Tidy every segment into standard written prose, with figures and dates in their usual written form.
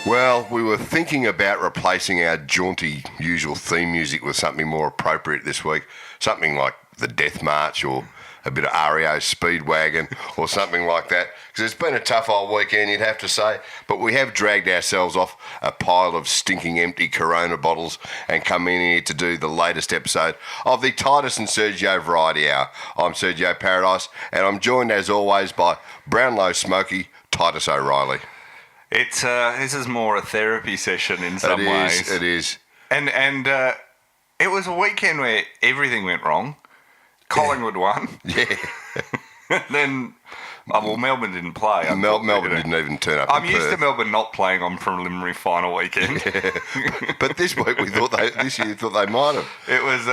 Well, we were thinking about replacing our jaunty usual theme music with something more appropriate this week. Something like the Death March or a bit of REO Speedwagon or something like that. Because it's been a tough old weekend, you'd have to say. But we have dragged ourselves off a pile of stinking empty Corona bottles and come in here to do the latest episode of the Titus and Sergio Variety Hour. I'm Sergio Paradise and I'm joined as always by Brownlow Smoky Titus O'Reilly. It's this is more a therapy session in some ways. It is. And it was a weekend where everything went wrong. Collingwood won. Yeah. Then, Melbourne didn't play. Melbourne didn't even turn up. I'm used to Melbourne not playing on preliminary final weekend. Yeah. But this week this year we thought they might have. It was.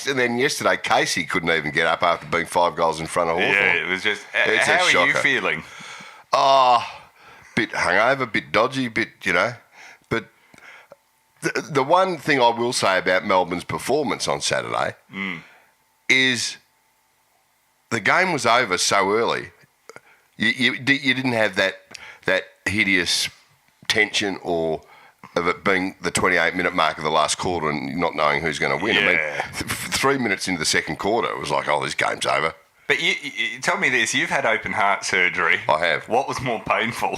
And then yesterday Casey couldn't even get up after being 5 goals in front of Hawthorn. Yeah, it was just. It's how a shocker. are you feeling? Bit hungover, bit dodgy, But the one thing I will say about Melbourne's performance on Saturday is the game was over so early. You didn't have that hideous tension or of it being the 28-minute mark of the last quarter and not knowing who's going to win. Yeah. I mean, 3 minutes into the second quarter, it was like, oh, this game's over. But you tell me this, you've had open heart surgery. I have. What was more painful?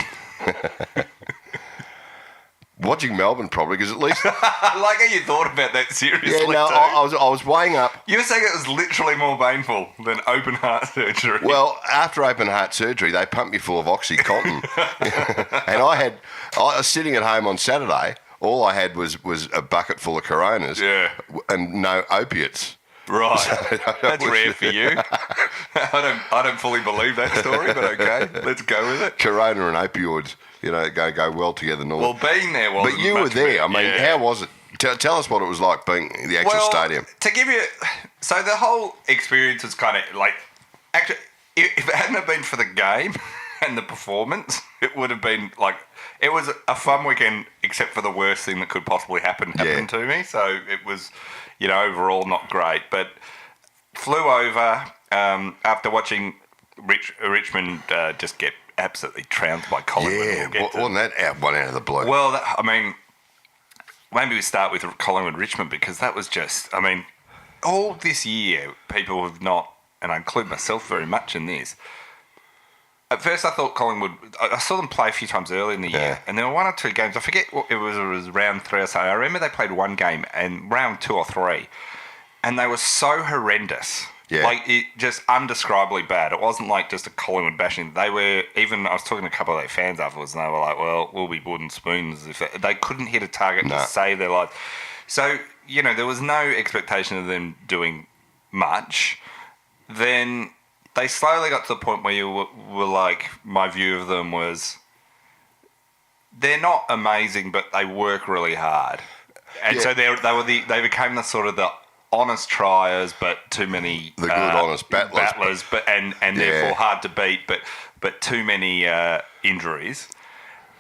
Watching Melbourne, probably, because at least... I like how you thought about that seriously. Yeah, no, I was weighing up... You were saying it was literally more painful than open heart surgery. Well, after open heart surgery, they pumped me full of OxyContin. And I was sitting at home on Saturday, all I had was a bucket full of Coronas and no opiates. Right. So that's rare for you. I don't fully believe that story, but okay, let's go with it. Corona and opioids, go well together normally. Well, being there wasn't But you were there. I mean, how was it? Tell us what it was like being in the actual stadium. To give you... So the whole experience was kind of like... Actually, if it hadn't have been for the game and the performance, it would have been like... It was a fun weekend, except for the worst thing that could possibly happen to me. So it was... overall not great, but flew over after watching Richmond just get absolutely trounced by Collingwood. Yeah, wasn't that one out of the blue? Well, maybe we start with Collingwood-Richmond because that was just, all this year people have not, and I include myself very much in this. At first I thought Collingwood, I saw them play a few times early in the year, and there were one or two games, I forget what it was round 3 or so. I remember they played one game, and round 2 or 3, and they were so horrendous. Yeah. Like, it just undescribably bad. It wasn't like just a Collingwood bashing. They were, even, I was talking to a couple of their fans afterwards, and they were like, well, we'll be wooden spoons. If they couldn't hit a target to save their lives. So, there was no expectation of them doing much. Then... They slowly got to the point where you were like, my view of them was, they're not amazing, but they work really hard. And so they became the sort of the honest triers, but too many... The good honest battlers. But therefore hard to beat, but too many injuries.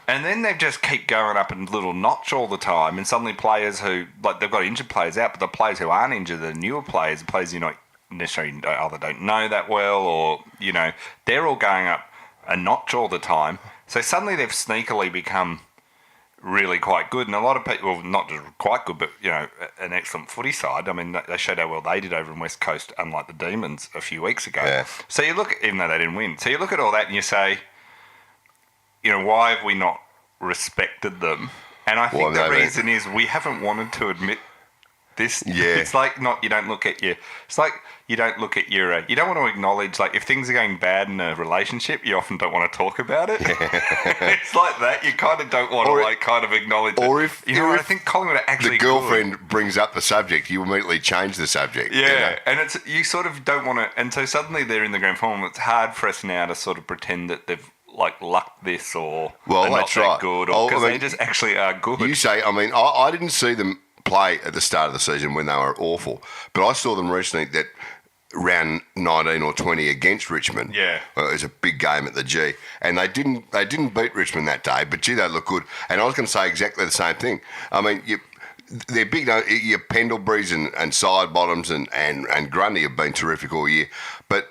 And then they just keep going up a little notch all the time. And suddenly players who, like, they've got injured players out, but the players who aren't injured, the newer players, the players necessarily either don't know that well or, they're all going up a notch all the time. So suddenly they've sneakily become really quite good. And a lot of people, well, not just quite good, but, an excellent footy side. I mean, they showed how well they did over in West Coast, unlike the Demons a few weeks ago. Yeah. So you look, even though they didn't win, so you look at all that and you say, why have we not respected them? And I think the reason is we haven't wanted to admit this. Yeah. It's like you don't look at your... It's like you don't look at your... you don't want to acknowledge, like, if things are going bad in a relationship, you often don't want to talk about it. It's like that. You kind of don't want to, kind of acknowledge it. Or if... I think Collingwood are actually the girlfriend brings up the subject, you immediately change the subject. Yeah, and it's you sort of don't want to... And so suddenly they're in the grand final. It's hard for us now to sort of pretend that they've, like, lucked this or are not that good, because they just actually are good. You say... I didn't see them play at the start of the season when they were awful, but I saw them recently that round 19 or 20 against Richmond. Yeah, it was a big game at the G, and they didn't beat Richmond that day, but gee, they look good. And I was going to say exactly the same thing. They're big. Your Pendleburys and Sidebottoms and Grundy have been terrific all year, but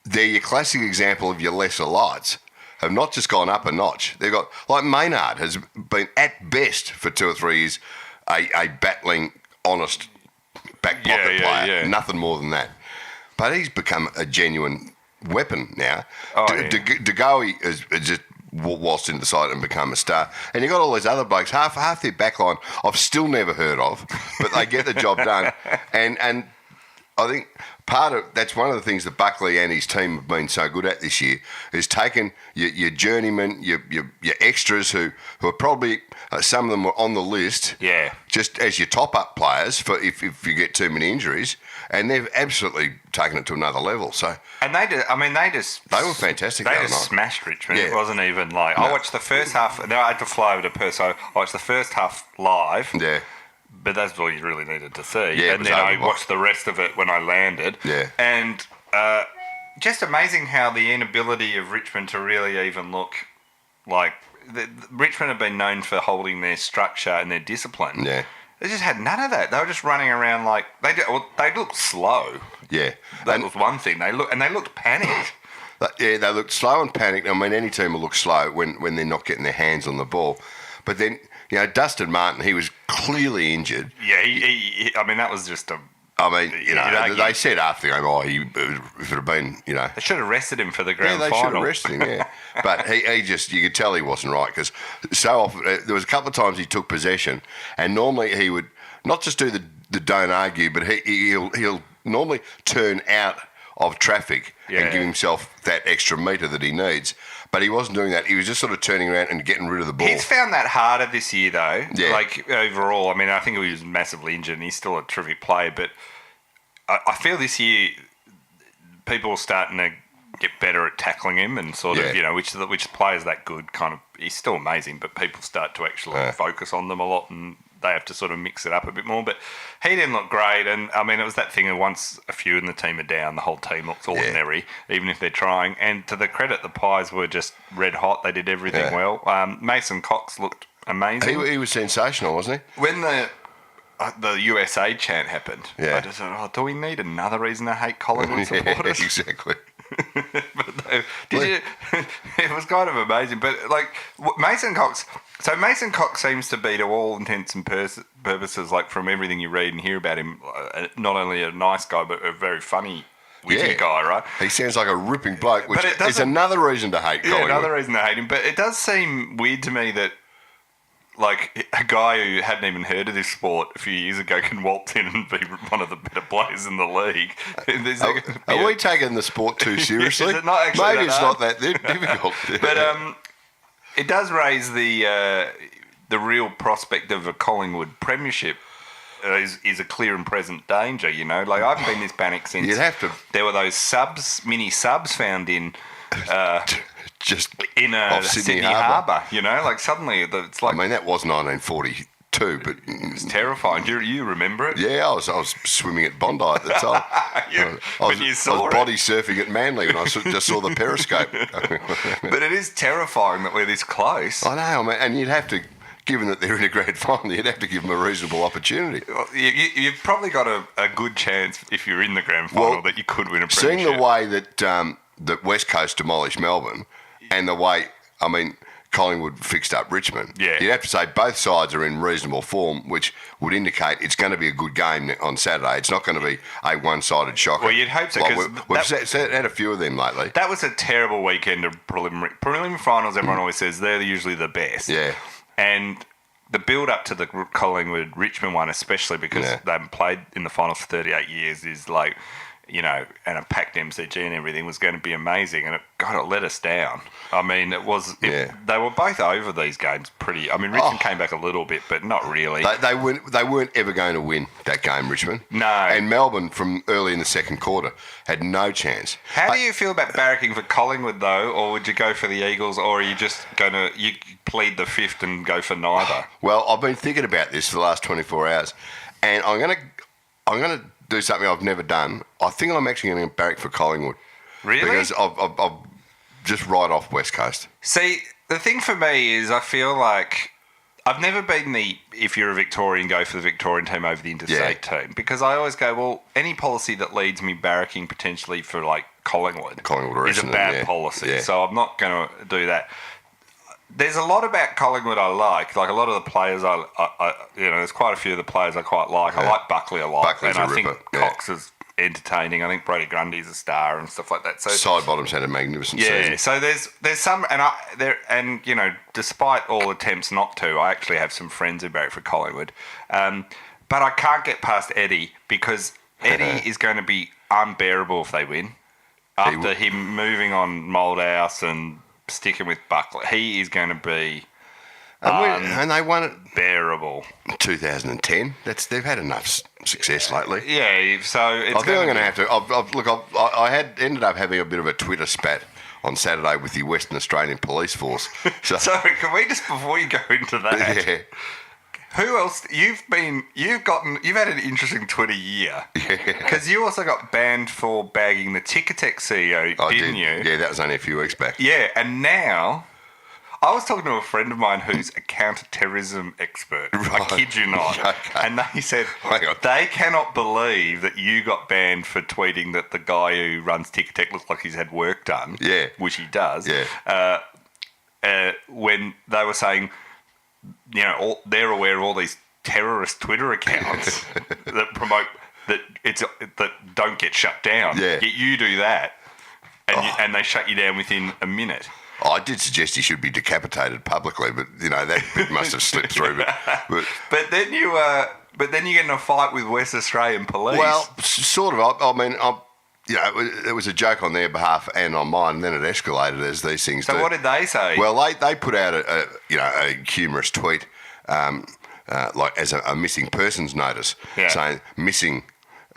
they're your classic example of your lesser lights. Have not just gone up a notch. They've got, like, Maynard has been at best for 2 or 3 years a battling, honest back pocket player. Yeah. Nothing more than that. But he's become a genuine weapon now. De Goey has just waltzed into the side and become a star. And you got all these other blokes, half their backline I've still never heard of, but they get the job done. And I think that's one of the things that Buckley and his team have been so good at this year is taking your journeymen, your extras who are probably some of them were on the list, just as your top up players for if you get too many injuries, and they've absolutely taken it to another level. So and they were fantastic. They just smashed Richmond. Yeah. It wasn't even like I watched the first half. Then I had to fly over to Perth, so I watched the first half live. Yeah. But that's all you really needed to see. Yeah, and then I watched the rest of it when I landed. Yeah. And just amazing how the inability of Richmond to really even look like... Richmond have been known for holding their structure and their discipline. Yeah. They just had none of that. They were just running around like... They looked slow. Yeah. That was one thing. They looked panicked. Yeah, they looked slow and panicked. I mean, any team will look slow when they're not getting their hands on the ball. But then... You know, Dustin Martin, he was clearly injured. Yeah, I mean, that was just a... I mean, they said after the game, if it had been, They should have arrested him for the grand final. Yeah, they should have arrested him, yeah. But he just, you could tell he wasn't right because so often, there was a couple of times he took possession and normally he would not just do the don't argue, but he'll normally turn out of traffic and give himself that extra metre that he needs. But he wasn't doing that. He was just sort of turning around and getting rid of the ball. He's found that harder this year, though. Yeah. Like, overall. I mean, I think he was massively injured and he's still a terrific player. But I feel this year people are starting to get better at tackling him and sort of, which player's that good kind of... He's still amazing, but people start to actually focus on them a lot and they have to sort of mix it up a bit more. But he didn't look great. And, I mean, it was that thing of once a few in the team are down, the whole team looks ordinary, even if they're trying. And to the credit, the Pies were just red hot. They did everything well. Mason Cox looked amazing. He was sensational, wasn't he? When the USA chant happened, I just thought, do we need another reason to hate Collingwood supporters? Yeah, exactly. But it was kind of amazing. But like Mason Cox seems to be, to all intents and purposes, like from everything you read and hear about him, not only a nice guy but a very funny, witty guy, right? He sounds like a ripping bloke, which is another reason to hate Collingwood. Yeah, another reason to hate him. But it does seem weird to me that like a guy who hadn't even heard of this sport a few years ago can waltz in and be one of the better players in the league. Are we taking the sport too seriously? Is it not actually Maybe it's not that difficult. But it does raise the real prospect of a Collingwood premiership is a clear and present danger, Like, I haven't been this panicked since there were those mini subs found in... just in Sydney Harbour, like suddenly it's like... I mean, that was 1942, but... It's terrifying. You remember it? Yeah, I was swimming at Bondi at the time. I was body surfing at Manly when I just saw the periscope. But it is terrifying that we're this close. I know, man, and you'd have to... Given that they're in a grand final, you'd have to give them a reasonable opportunity. Well, you've probably got a good chance if you're in the grand final that you could win a premiership. Seeing the way that West Coast demolished Melbourne and the way, I mean, Collingwood fixed up Richmond, you'd have to say both sides are in reasonable form, which would indicate it's going to be a good game on Saturday. It's not going to be a one-sided shocker. Well, you'd hope so. We've had a few of them lately. That was a terrible weekend of preliminary finals. Everyone always says they're usually the best. Yeah. And the build-up to the Collingwood-Richmond one, especially because they haven't played in the finals for 38 years, is like, and a packed MCG and everything was going to be amazing. And it let us down. I mean, they were both over these games pretty. I mean, Richmond came back a little bit, but not really. They weren't ever going to win that game, Richmond. No. And Melbourne, from early in the second quarter, had no chance. How do you feel about barracking for Collingwood, though? Or would you go for the Eagles, or are you just going to plead the fifth and go for neither? Well, I've been thinking about this for the last 24 hours, and I'm going to do something I've never done. I think I'm actually going to barrack for Collingwood. Really? Because I've just right off West Coast. See, the thing for me is I feel like I've never been if you're a Victorian, go for the Victorian team over the interstate team. Because I always go, well, any policy that leads me barracking potentially for like Collingwood or is a bad policy. Yeah. So I'm not going to do that. there's a lot about Collingwood I like. Like a lot of the players, I there's quite a few of the players I quite like. I like Buckley a lot. Buckley's and a I think ripper, Cox is entertaining. I think Brody Grundy's a star and stuff like that. So Sidebottom's had a magnificent season. so there's some, despite all attempts not to, I actually have some friends who vote for Collingwood. But I can't get past Eddie because Eddie is going to be unbearable if they win. After him moving on Moldhouse and sticking with Buckley, he is going to be and they won it bearable. 2010. They've had enough success lately. Yeah, so it's I think I'm going to have to. I had ended up having a bit of a Twitter spat on Saturday with the Western Australian Police Force. So, Sorry, can we just before you go into that? Yeah. Who else? You've had an interesting Twitter year because you also got banned for bagging the Ticketek CEO, didn't you? Yeah, that was only a few weeks back. Yeah, and now I was talking to a friend of mine who's a counter-terrorism expert. Right. I kid you not. Okay. And they said they cannot believe that you got banned for tweeting that the guy who runs Ticketek looks like he's had work done. Yeah. Which he does. Yeah. When they were saying, they're aware of all these terrorist Twitter accounts that promote that don't get shut down. Yeah. Yet you do that, and they shut you down within a minute. I did suggest he should be decapitated publicly, but that bit must have slipped through. But then you get in a fight with West Australian Police. Well, sort of. I mean, it was a joke on their behalf and on mine, and then it escalated as these things do. So what did they say? Well, they put out a humorous tweet, like as a missing persons notice, saying missing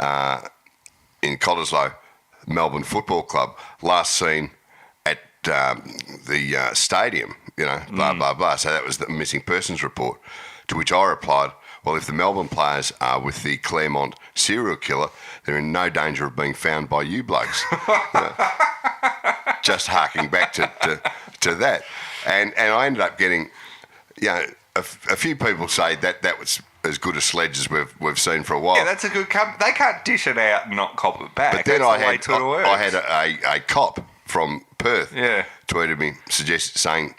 in Cottesloe, Melbourne Football Club, last seen at the stadium, blah, blah, blah. So that was the missing persons report, to which I replied, well, if the Melbourne players are with the Claremont serial killer, they're in no danger of being found by you blokes. Just harking back to that. And I ended up getting, a few people say that was as good a sledge as we've seen for a while. Yeah, that's a good they can't dish it out and not cop it back. But then that's I had a cop from Perth tweeted me saying,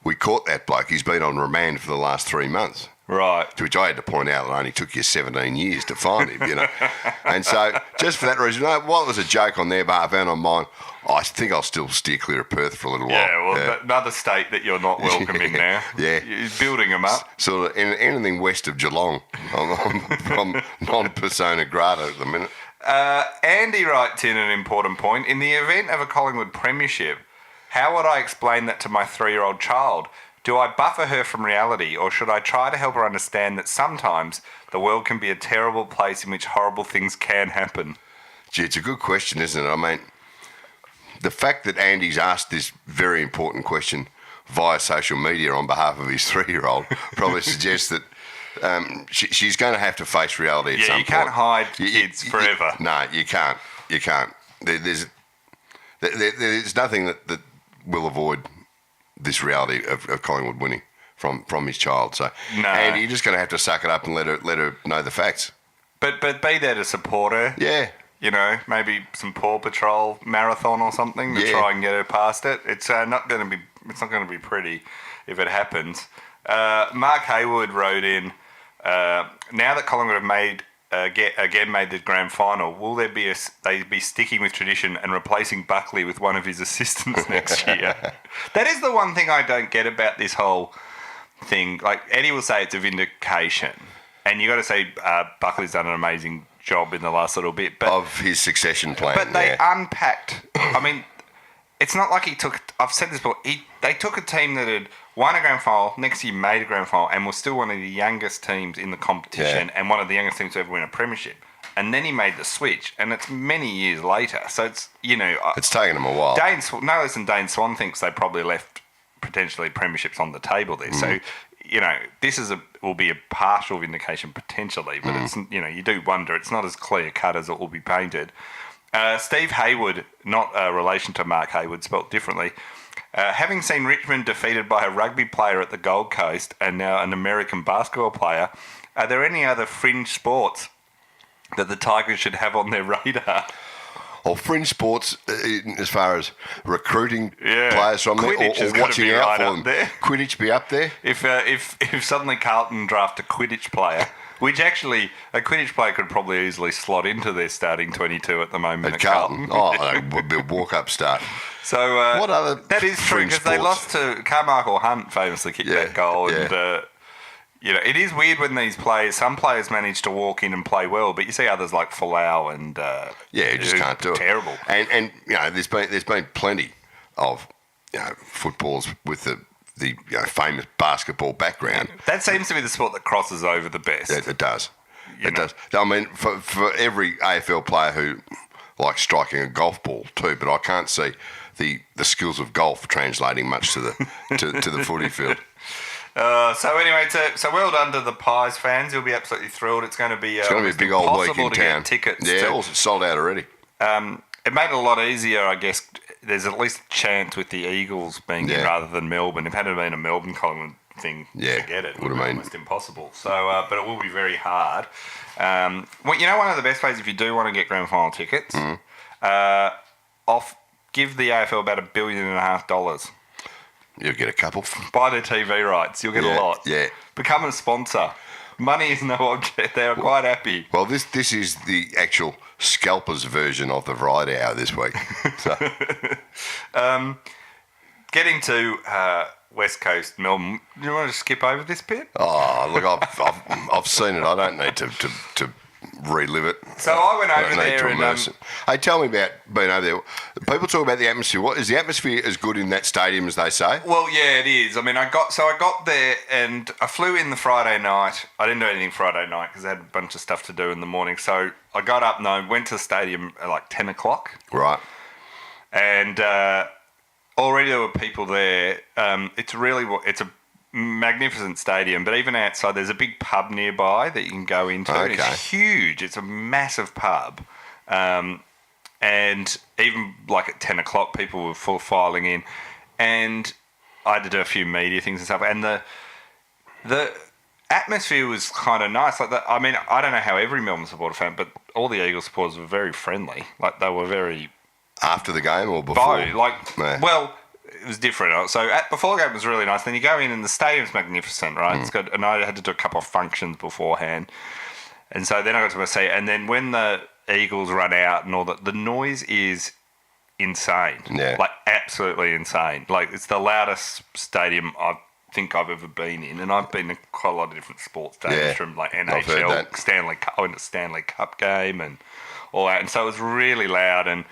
we caught that bloke. He's been on remand for the last 3 months. Right. To which I had to point out it only took you 17 years to find him, And so just for that reason, while it was a joke on their behalf and on mine, I think I'll still steer clear of Perth for a little while. Yeah, well, another state that you're not welcome in now. Yeah. You're building them up. Sort of anything west of Geelong. I'm non-persona grata at the minute. Andy writes in an important point. In the event of a Collingwood premiership, how would I explain that to my 3-year-old child? Do I buffer her from reality, or should I try to help her understand that sometimes the world can be a terrible place in which horrible things can happen? Gee, it's a good question, isn't it? I mean, the fact that Andy's asked this very important question via social media on behalf of his 3-year-old probably suggests that she's going to have to face reality at some point. You can't hide kids forever. No, you can't. You can't. There's nothing that will avoid this reality of Collingwood winning from his child. So, no. Andy, you're just going to have to suck it up and let her know the facts. But be there to support her. Yeah. Maybe some Paw Patrol marathon or something to try and get her past it. It's not going to be pretty if it happens. Mark Hayward wrote in, now that Collingwood have made the grand final, will they be sticking with tradition and replacing Buckley with one of his assistants next year? That is the one thing I don't get about this whole thing. Like, Eddie will say it's a vindication, and you got to say Buckley's done an amazing job in the last little bit, but of his succession plan. But they unpacked. I mean, it's not like he took. I've said this before. They took a team that had won a grand final, next year made a grand final, and was still one of the youngest teams in the competition, and one of the youngest teams to ever win a premiership. And then he made the switch, and it's many years later. So it's it's taken him a while. No less than Dane Swan thinks they probably left potentially premierships on the table there. So this will be a partial vindication potentially, but it's you do wonder. It's not as clear cut as it will be painted. Steve Hayward, not a relation to Mark Hayward, spelt differently. Having seen Richmond defeated by a rugby player at the Gold Coast and now an American basketball player, are there any other fringe sports that the Tigers should have on their radar? or fringe sports as far as recruiting Yeah. players from there Quidditch has or gotta watching be out right for up them. there. Quidditch be up there? If suddenly Carlton draft a Quidditch player, which actually a Quidditch player could probably easily slot into their starting 22 at the moment At Carlton? It would be a walk-up start. So What other that is true fringe because they sports? lost to Carmichael Hunt, famously kicked that goal, yeah. and it is weird when these players. Some players manage to walk in and play well, but you see others like Folau and you just can't do it. Terrible. And there's been plenty of footballs with the famous basketball background. That seems to be the sport that crosses over the best. It does. Does. I mean, for every AFL player who likes striking a golf ball too, but I can't see the skills of golf translating much to the to the footy field. So anyway, so well done to the Pies fans. You'll be absolutely thrilled. It's going to be It's going to be a big old week in to town. Get tickets. Yeah, also sold out already. It made it a lot easier, I guess. There's at least a chance with the Eagles being in rather than Melbourne. If it had been a Melbourne Collingwood thing, forget it. It would have been almost impossible. So, but it will be very hard. Well, one of the best ways if you do want to get grand final tickets, give the AFL about $1.5 billion. You'll get a couple. Buy their TV rights. You'll get a lot. Yeah. Become a sponsor. Money is no object. They are quite happy. Well, this is the actual scalpers version of the Ride Hour this week. So. Getting to West Coast, Melbourne. Do you want to skip over this bit? Oh, look, I've seen it. I don't need to relive it. So I went over there and hey, tell me about being over there. People talk about the atmosphere. What is the atmosphere as good in that stadium as they say? Well, yeah, it is. I mean, I got there and I flew in the Friday night. I didn't do anything Friday night because I had a bunch of stuff to do in the morning. So I got up and I went to the stadium at like 10 o'clock. Right. And already there were people there. It's a magnificent stadium, but even outside there's a big pub nearby that you can go into. Okay. It's huge. It's a massive pub. And even like at 10 o'clock people were full filing in, and I had to do a few media things and stuff, and the atmosphere was kind of nice. Like I mean, I don't know how every Melbourne supporter fan, but all the Eagles supporters were very friendly. Like they were very... After the game or before? Well, it was different. So before the game was really nice. Then you go in and the stadium's magnificent, right? It's good. And I had to do a couple of functions beforehand. And so then I got to my seat. And then when the Eagles run out and all that, the noise is insane. Yeah. Like absolutely insane. Like it's the loudest stadium I think I've ever been in. And I've been to quite a lot of different sports stadiums from like NHL, Stanley Cup. I went to Stanley Cup game and all that. And so it was really loud. And,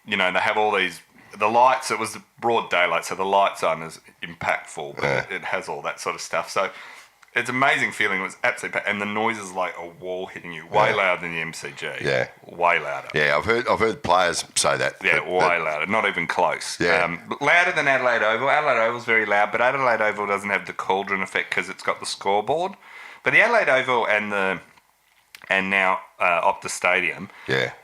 they have all these... The lights, it was broad daylight, so the lights aren't as impactful, but it has all that sort of stuff. So it's an amazing feeling. It was absolutely... And the noise is like a wall hitting you, way louder than the MCG. Yeah. Way louder. Yeah, I've heard players say that. Yeah, way louder. Not even close. Yeah. Louder than Adelaide Oval. Adelaide Oval's very loud, but Adelaide Oval doesn't have the cauldron effect because it's got the scoreboard. But the Adelaide Oval and now Optus Stadium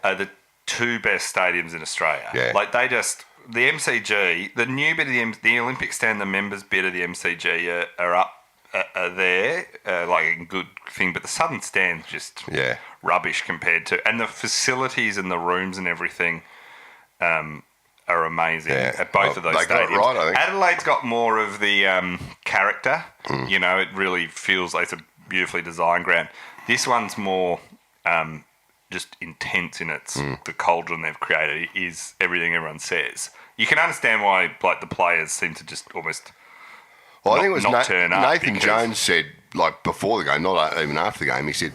are the two best stadiums in Australia. Yeah. Like the MCG, the new bit of the Olympic stand, the members bit of the MCG are there, like a good thing, but the southern stand's just rubbish compared to, and the facilities and the rooms and everything are amazing at both of those stadiums. Got it right, I think. Adelaide's got more of the character. It really feels like it's a beautifully designed ground. This one's more just intense in its the cauldron they've created is everything everyone says. You can understand why like the players seem to just almost I think it was turn up. Nathan Jones said like before the game, not even after the game, he said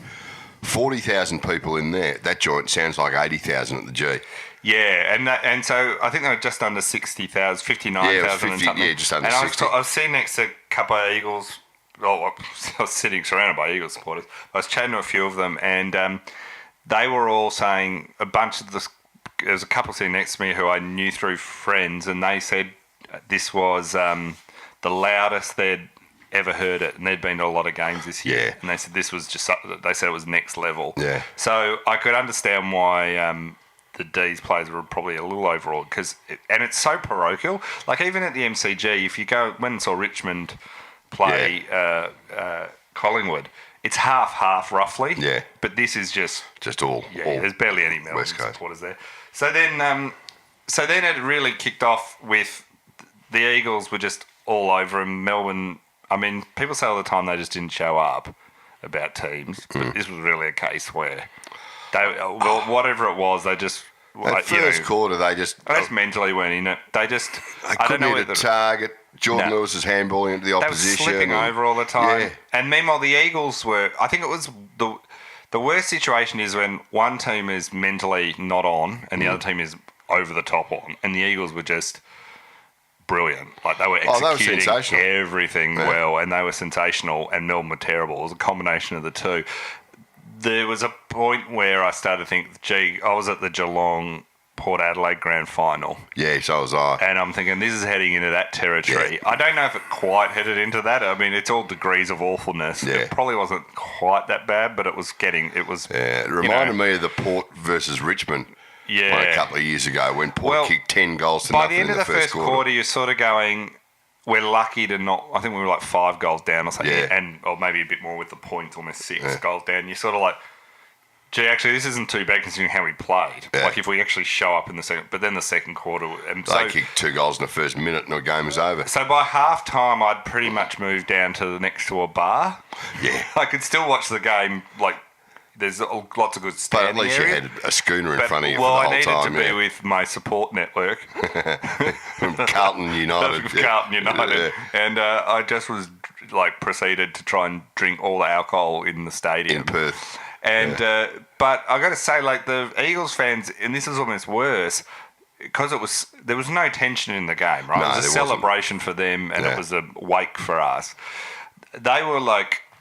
40,000 people in there. That joint sounds like 80,000 at the G. Yeah, and so I think they were just under 60,000, 59,000 and something. Yeah, just under 60. I was sitting next to a couple of Eagles. Well, I was sitting surrounded by Eagles supporters. I was chatting to a few of them, and they were all saying a bunch of this. There was a couple sitting next to me who I knew through friends, and they said this was the loudest they'd ever heard it, and they'd been to a lot of games this year. Yeah. And they said this was just. They said it was next level. Yeah. So I could understand why the D's players were probably a little overawed and it's so parochial. Like even at the MCG, if you go when saw Richmond play Collingwood. it's half roughly. Yeah. But this is just all. there's barely any Melbourne West Coast supporters there. So then it really kicked off with the Eagles were just all over them. Melbourne, I mean, people say all the time they just didn't show up about teams, but this was really a case where whatever it was, they just... That first quarter, they just mentally weren't in it. They couldn't hit a target. Jordan Lewis was handballing into the opposition. They were slipping over all the time. Yeah. And meanwhile, the Eagles were... I think it was... The worst situation is when one team is mentally not on and the other team is over the top on. And the Eagles were just brilliant. Like, they were executing everything well, and they were sensational, and Melbourne were terrible. It was a combination of the two. There was a point where I started to think, gee, I was at the Geelong Port Adelaide Grand Final. Yeah, so was I. And I'm thinking, this is heading into that territory. Yeah. I don't know if it quite headed into that. I mean, it's all degrees of awfulness. Yeah. It probably wasn't quite that bad, but it was getting... it reminded me of the Port versus Richmond a couple of years ago when Port kicked 10 goals to nothing in the first quarter. By the end of the first quarter, you're sort of going... We're lucky to not... I think we were like 5 goals down or something, or maybe a bit more with the points, almost 6 goals down. You're sort of like, gee, actually, this isn't too bad considering how we played. Yeah. Like, if we actually show up in the second... But then the second quarter... They kicked 2 goals in the first minute and the game was over. So by half-time, I'd pretty much moved down to the next to a bar. Yeah. I could still watch the game, like... There's lots of good standing area. But at least you had a schooner in front of you for the whole time. Well, I needed to be with my support network. From Carlton United. Carlton United. Yeah. And I just was, proceeded to try and drink all the alcohol in the stadium. In Perth. And but I got to say, the Eagles fans, and this is almost worse, because there was no tension in the game, right? No, it was a celebration for them, and it was a wake for us. They were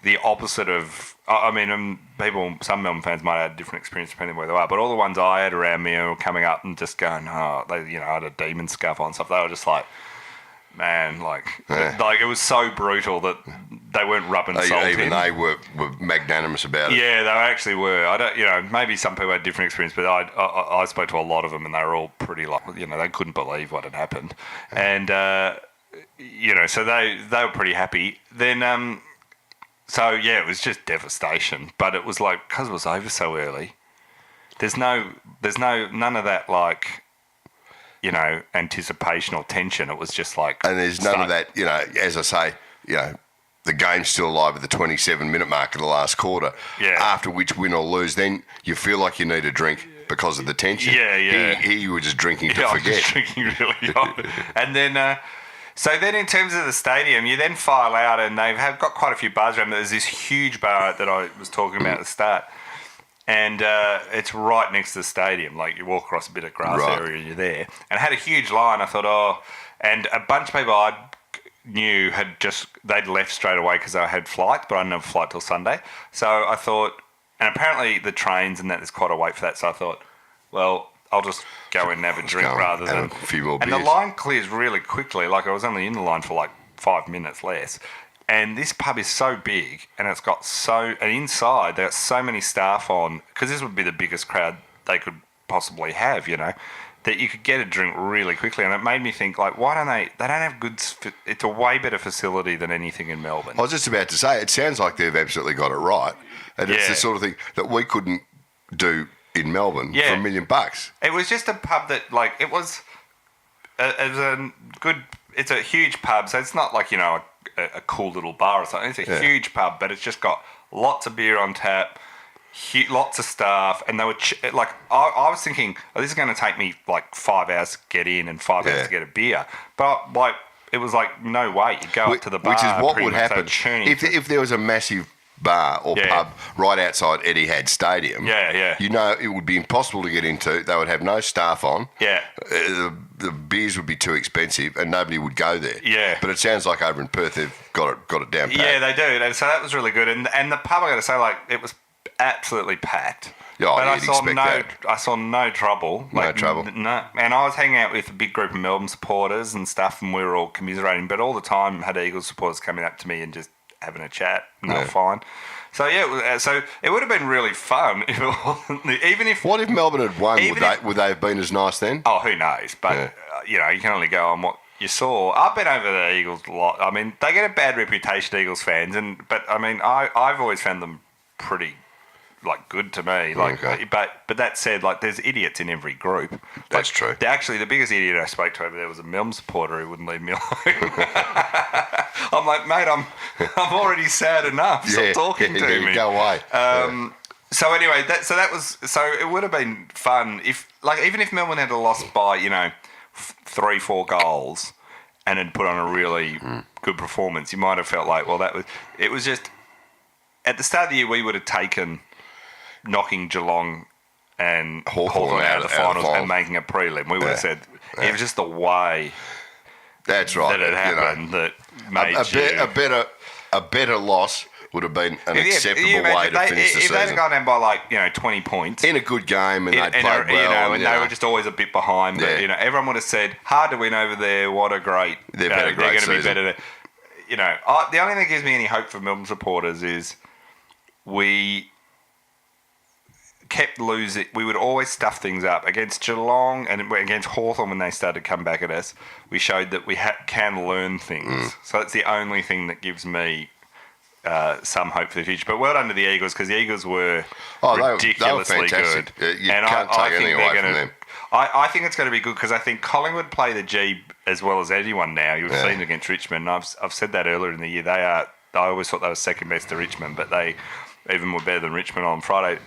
the opposite of... I mean, some Melbourne fans might have had a different experience depending on where they are, but all the ones I had around me were coming up and just going, I had a demon scuff on stuff. They were just like, man, it was so brutal that they weren't rubbing salt even in. They were magnanimous about it. Yeah, they actually were. I don't, maybe some people had a different experience, but I spoke to a lot of them and they were all pretty they couldn't believe what had happened. And, so they were pretty happy. Then, so, yeah, it was just devastation. But it was because it was over so early, there's none of that, anticipation or tension. It was just And there's none of that, as I say, the game's still alive at the 27-minute mark of the last quarter. Yeah. After which, win or lose, then you feel like you need a drink because of the tension. Yeah, yeah. Here you were just drinking to forget. I was just drinking really hard. And then... So then in terms of the stadium, you then file out and they've got quite a few bars around. There's this huge bar that I was talking about at the start. And it's right next to the stadium. You walk across a bit of grass area and you're there. And it had a huge line. I thought, and a bunch of people I knew they'd left straight away because they had flights, but I didn't have a flight till Sunday. So I thought, and apparently the trains and that, there's quite a wait for that. So I thought, well... I'll just go in and have a drink rather than... a few more beers. And the line clears really quickly. I was only in the line for 5 minutes less. And this pub is so big and it's got and inside they've got so many staff on, because this would be the biggest crowd they could possibly have, that you could get a drink really quickly. And it made me think, why don't they don't have good... It's a way better facility than anything in Melbourne. I was just about to say, it sounds like they've absolutely got it right. And it's the sort of thing that we couldn't do in Melbourne for $1 million. It was just a pub that, it was a good... It's a huge pub, so it's not a cool little bar or something. It's a huge pub, but it's just got lots of beer on tap, lots of staff, and they were... I was thinking, this is going to take me 5 hours to get in and 5 hours to get a beer. But, it was no way. You go up to the bar... Which is what would happen if there was a massive... bar or pub right outside Etihad Stadium. Yeah. It would be impossible to get into. They would have no staff on. Yeah. The beers would be too expensive and nobody would go there. Yeah. But it sounds like over in Perth they've got it down pat. Yeah, they do. And so that was really good. And the pub, I got to say, it was absolutely packed. Yeah, but I saw no trouble. No trouble. No. And I was hanging out with a big group of Melbourne supporters and stuff, and we were all commiserating. But all the time had Eagles supporters coming up to me and just having a chat, and they were fine. So it would have been really fun if it wasn't. Even if Melbourne had won? Would they have been as nice then? Oh, who knows? But you can only go on what you saw. I've been over the Eagles a lot. I mean, they get a bad reputation, Eagles fans, but I mean, I've always found them pretty good to me. Okay. But that said, there's idiots in every group. That's true. Actually, the biggest idiot I spoke to over there was a Melbourne supporter who wouldn't leave me alone. I'm like, mate, I'm already sad enough. Stop talking to me. Go away. So anyway, so it would have been fun if even if Melbourne had lost by 3-4 goals and had put on a really good performance, you might have felt like, well, it was just at the start of the year we would have taken knocking Geelong and Hawthorn out of the finals and making a prelim. We would have said it was just the way that's right that it happened that made a better loss would have been an acceptable way to finish the season. If they'd gone down by 20 points in a good game and they played well, and they were just always a bit behind, but everyone would have said, hard to win over there. What a great! They're going to be better. The only thing that gives me any hope for Melbourne supporters is we kept losing. We would always stuff things up against Geelong and against Hawthorn when they started to come back at us. We showed that we can learn things. So that's the only thing that gives me some hope for the future. But well done to the Eagles, because the Eagles were ridiculously good. You can't take anything away from them. I think it's going to be good, because I think Collingwood play the G as well as anyone now. You've seen against Richmond. I've said that earlier in the year. I always thought they were second best to Richmond, but they even were better than Richmond on Friday.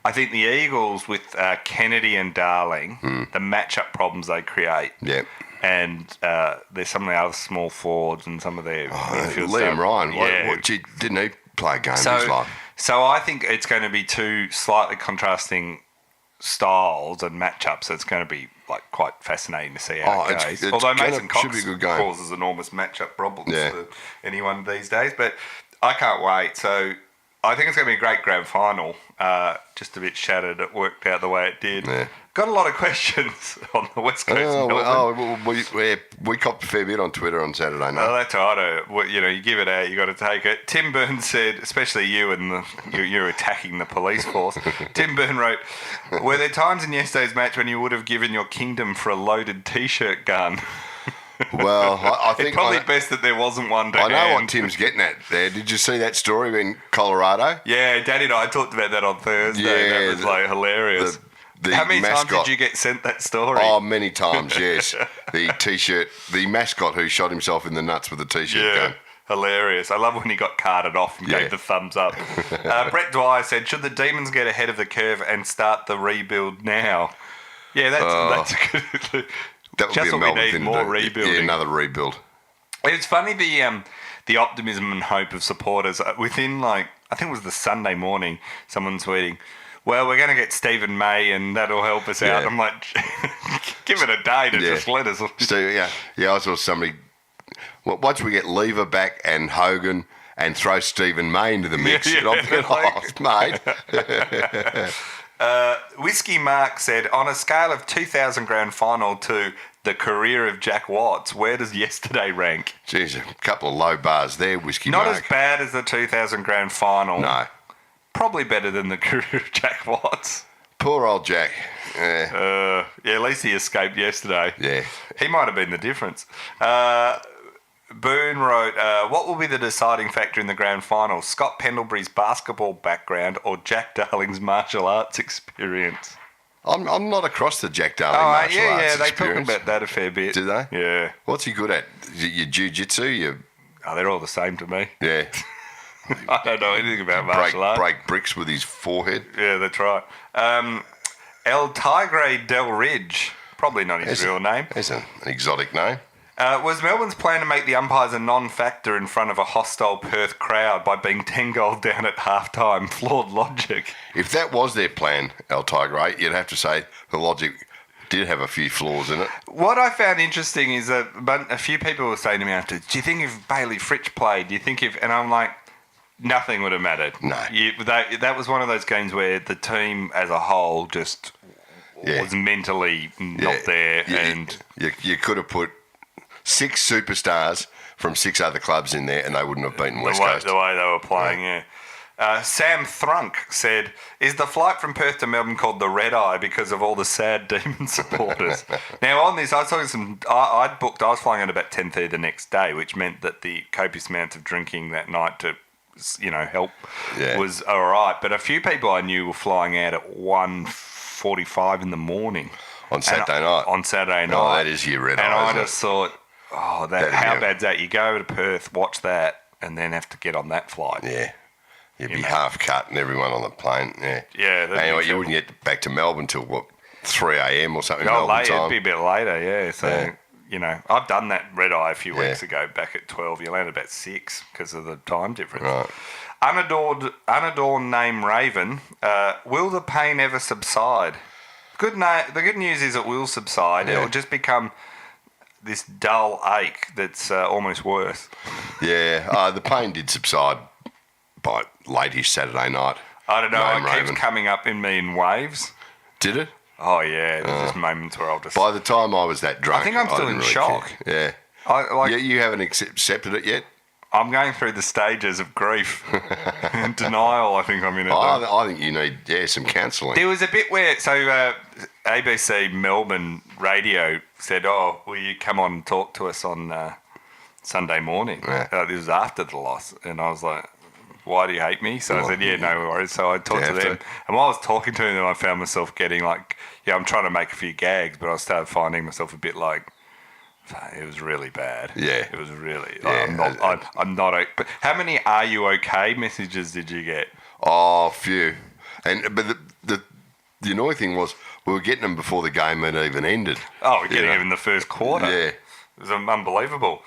I think the Eagles with Kennedy and Darling, the matchup problems they create. Yep. And there's some of the other small forwards and some of their midfield Liam stuff. Ryan, didn't he play a game in his life? So I think it's going to be two slightly contrasting styles and matchups. So it's going to be quite fascinating to see how it goes. Although Mason Cox causes enormous matchup problems for anyone these days. But I can't wait. So I think it's going to be a great grand final. Just a bit shattered. It worked out the way it did. Yeah. Got a lot of questions on the West Coast. We copped a fair bit on Twitter on Saturday night. Oh, that's right. You give it out, you got to take it. Tim Byrne said, especially you and you're attacking the police force. Tim Byrne wrote, "Were there times in yesterday's match when you would have given your kingdom for a loaded T-shirt gun?" Well, I think it's probably best that there wasn't one to I know what Tim's getting at there. Did you see that story in Colorado? Yeah, Danny and I talked about that on Thursday. Yeah, that was hilarious. How many times did you get sent that story? Oh, many times, yes. The mascot who shot himself in the nuts with a T-shirt gun. Hilarious. I love when he got carted off and gave the thumbs up. Brett Dwyer said, should the Demons get ahead of the curve and start the rebuild now? Yeah, that's a good... That would just be a what Melbourne we need, thing more to do. rebuilding. Yeah, another rebuild. It's funny the optimism and hope of supporters. Within I think it was the Sunday morning, someone tweeting, well, we're going to get Stephen May and that'll help us out. I'm like, give it a day to just let us. I saw somebody, once we get Lever back and Hogan and throw Stephen May into the mix, mate. Whiskey Mark said, on a scale of 2,000 grand final to the career of Jack Watts, where does yesterday rank? Jeez, a couple of low bars there, Whiskey Mark. Not as bad as the 2,000 grand final. No. Probably better than the career of Jack Watts. Poor old Jack. Yeah, at least he escaped yesterday. Yeah. He might have been the difference. Boone wrote, what will be the deciding factor in the grand final? Scott Pendlebury's basketball background or Jack Darling's martial arts experience? I'm not across the Jack Darling martial arts they experience. talk about that a fair bit. Do they? Yeah. What's he good at? Your jiu-jitsu? They're all the same to me. Yeah. I don't know anything about martial arts. Break bricks with his forehead. Yeah, that's right. El Tigre Del Ridge, probably not his real name. It's an exotic name. Was Melbourne's plan to make the umpires a non-factor in front of a hostile Perth crowd by being 10 goals down at halftime? Flawed logic. If that was their plan, El Tigre, you'd have to say the logic did have a few flaws in it. What I found interesting is that a few people were saying to me after, do you think if Bailey Fritsch played, do you think if... And I'm like, nothing would have mattered. No. That was one of those games where the team as a whole just was mentally not there. And you could have put 6 superstars from 6 other clubs in there and they wouldn't have beaten West Coast. The way they were playing, Sam Thrunk said, "Is the flight from Perth to Melbourne called the Red Eye because of all the sad Demon supporters?" Now, on this, I was talking I was flying at about 10:30 the next day, which meant that the copious amount of drinking that night to, help was all right. But a few people I knew were flying out at 1:45 in the morning on Saturday night. On Saturday night, oh, that is your Red Eye. And I just thought, how bad's that? You go over to Perth, watch that, and then have to get on that flight. Yeah. You'd be half cut and everyone on the plane. Yeah. Yeah. Anyway, you wouldn't get back to Melbourne till 3 a.m. or something. Oh, later. It'd be a bit later. Yeah. So I've done that red eye a few weeks ago. Back at 12, you landed about 6 because of the time difference. Right. Unadorned name Raven. Will the pain ever subside? The good news is it will subside. Yeah. It'll just become this dull ache that's almost worse. Yeah. The pain did subside by late-ish Saturday night. I don't know. It keeps coming up in me in waves. Did it? Oh, yeah. There's just moments where I'll just... By the time I was that drunk, I think I'm still in really shock. Care. Yeah. You haven't accepted it yet? I'm going through the stages of grief and denial. I think I'm in it. I think you need some counselling. There was a bit where... So ABC Melbourne Radio said, "Oh, will you come on and talk to us on Sunday morning?" Yeah. This was after the loss. And I was like... "Why do you hate me?" So I said, "Yeah, no worries." So I talked to them. And while I was talking to them, I found myself getting I'm trying to make a few gags, but I started finding myself a bit like, it was really bad. Yeah. It was really, yeah. I'm not, but how many "Are you okay" messages did you get? Oh, few. But the annoying thing was we were getting them before the game had even ended. Oh, we're getting them in the first quarter. Yeah. It was unbelievable.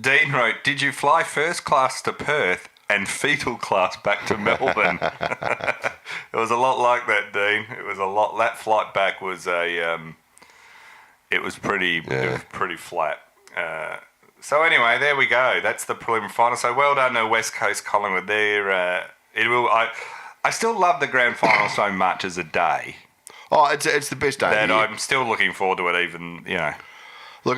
Dean wrote, "Did you fly first class to Perth and fetal class back to Melbourne?" It was a lot like that, Dean. It was a lot. That flight back was it was pretty flat. So anyway, there we go. That's the preliminary final. So well done to West Coast Collingwood there. I still love the grand final so much as a day. Oh, it's the best day that of the year. I'm still looking forward to it. Even Look,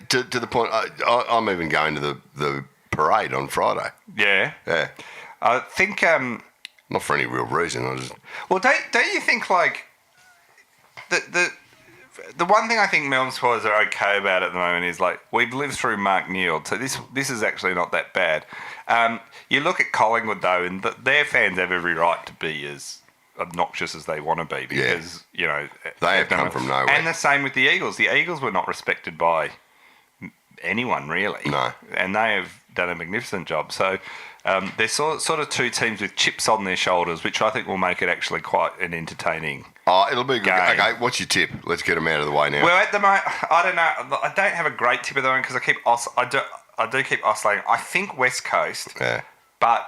to the point, I'm even going to the parade on Friday. Yeah. Yeah. I think... Not for any real reason. Well, don't you think, the one thing I think Melbourne supporters are okay about at the moment is, we've lived through Mark Neeld, so this is actually not that bad. You look at Collingwood, though, and their fans have every right to be as obnoxious as they want to be because, they have come from nowhere. And the same with the Eagles. The Eagles were not respected by anyone, really. No. And they have done a magnificent job. So they're sort of two teams with chips on their shoulders, which I think will make it actually quite an entertaining it'll be good. Game. Okay, what's your tip? Let's get them out of the way now. Well, at the moment, I don't know. I don't have a great tip at the moment because I do keep oscillating. I think West Coast, but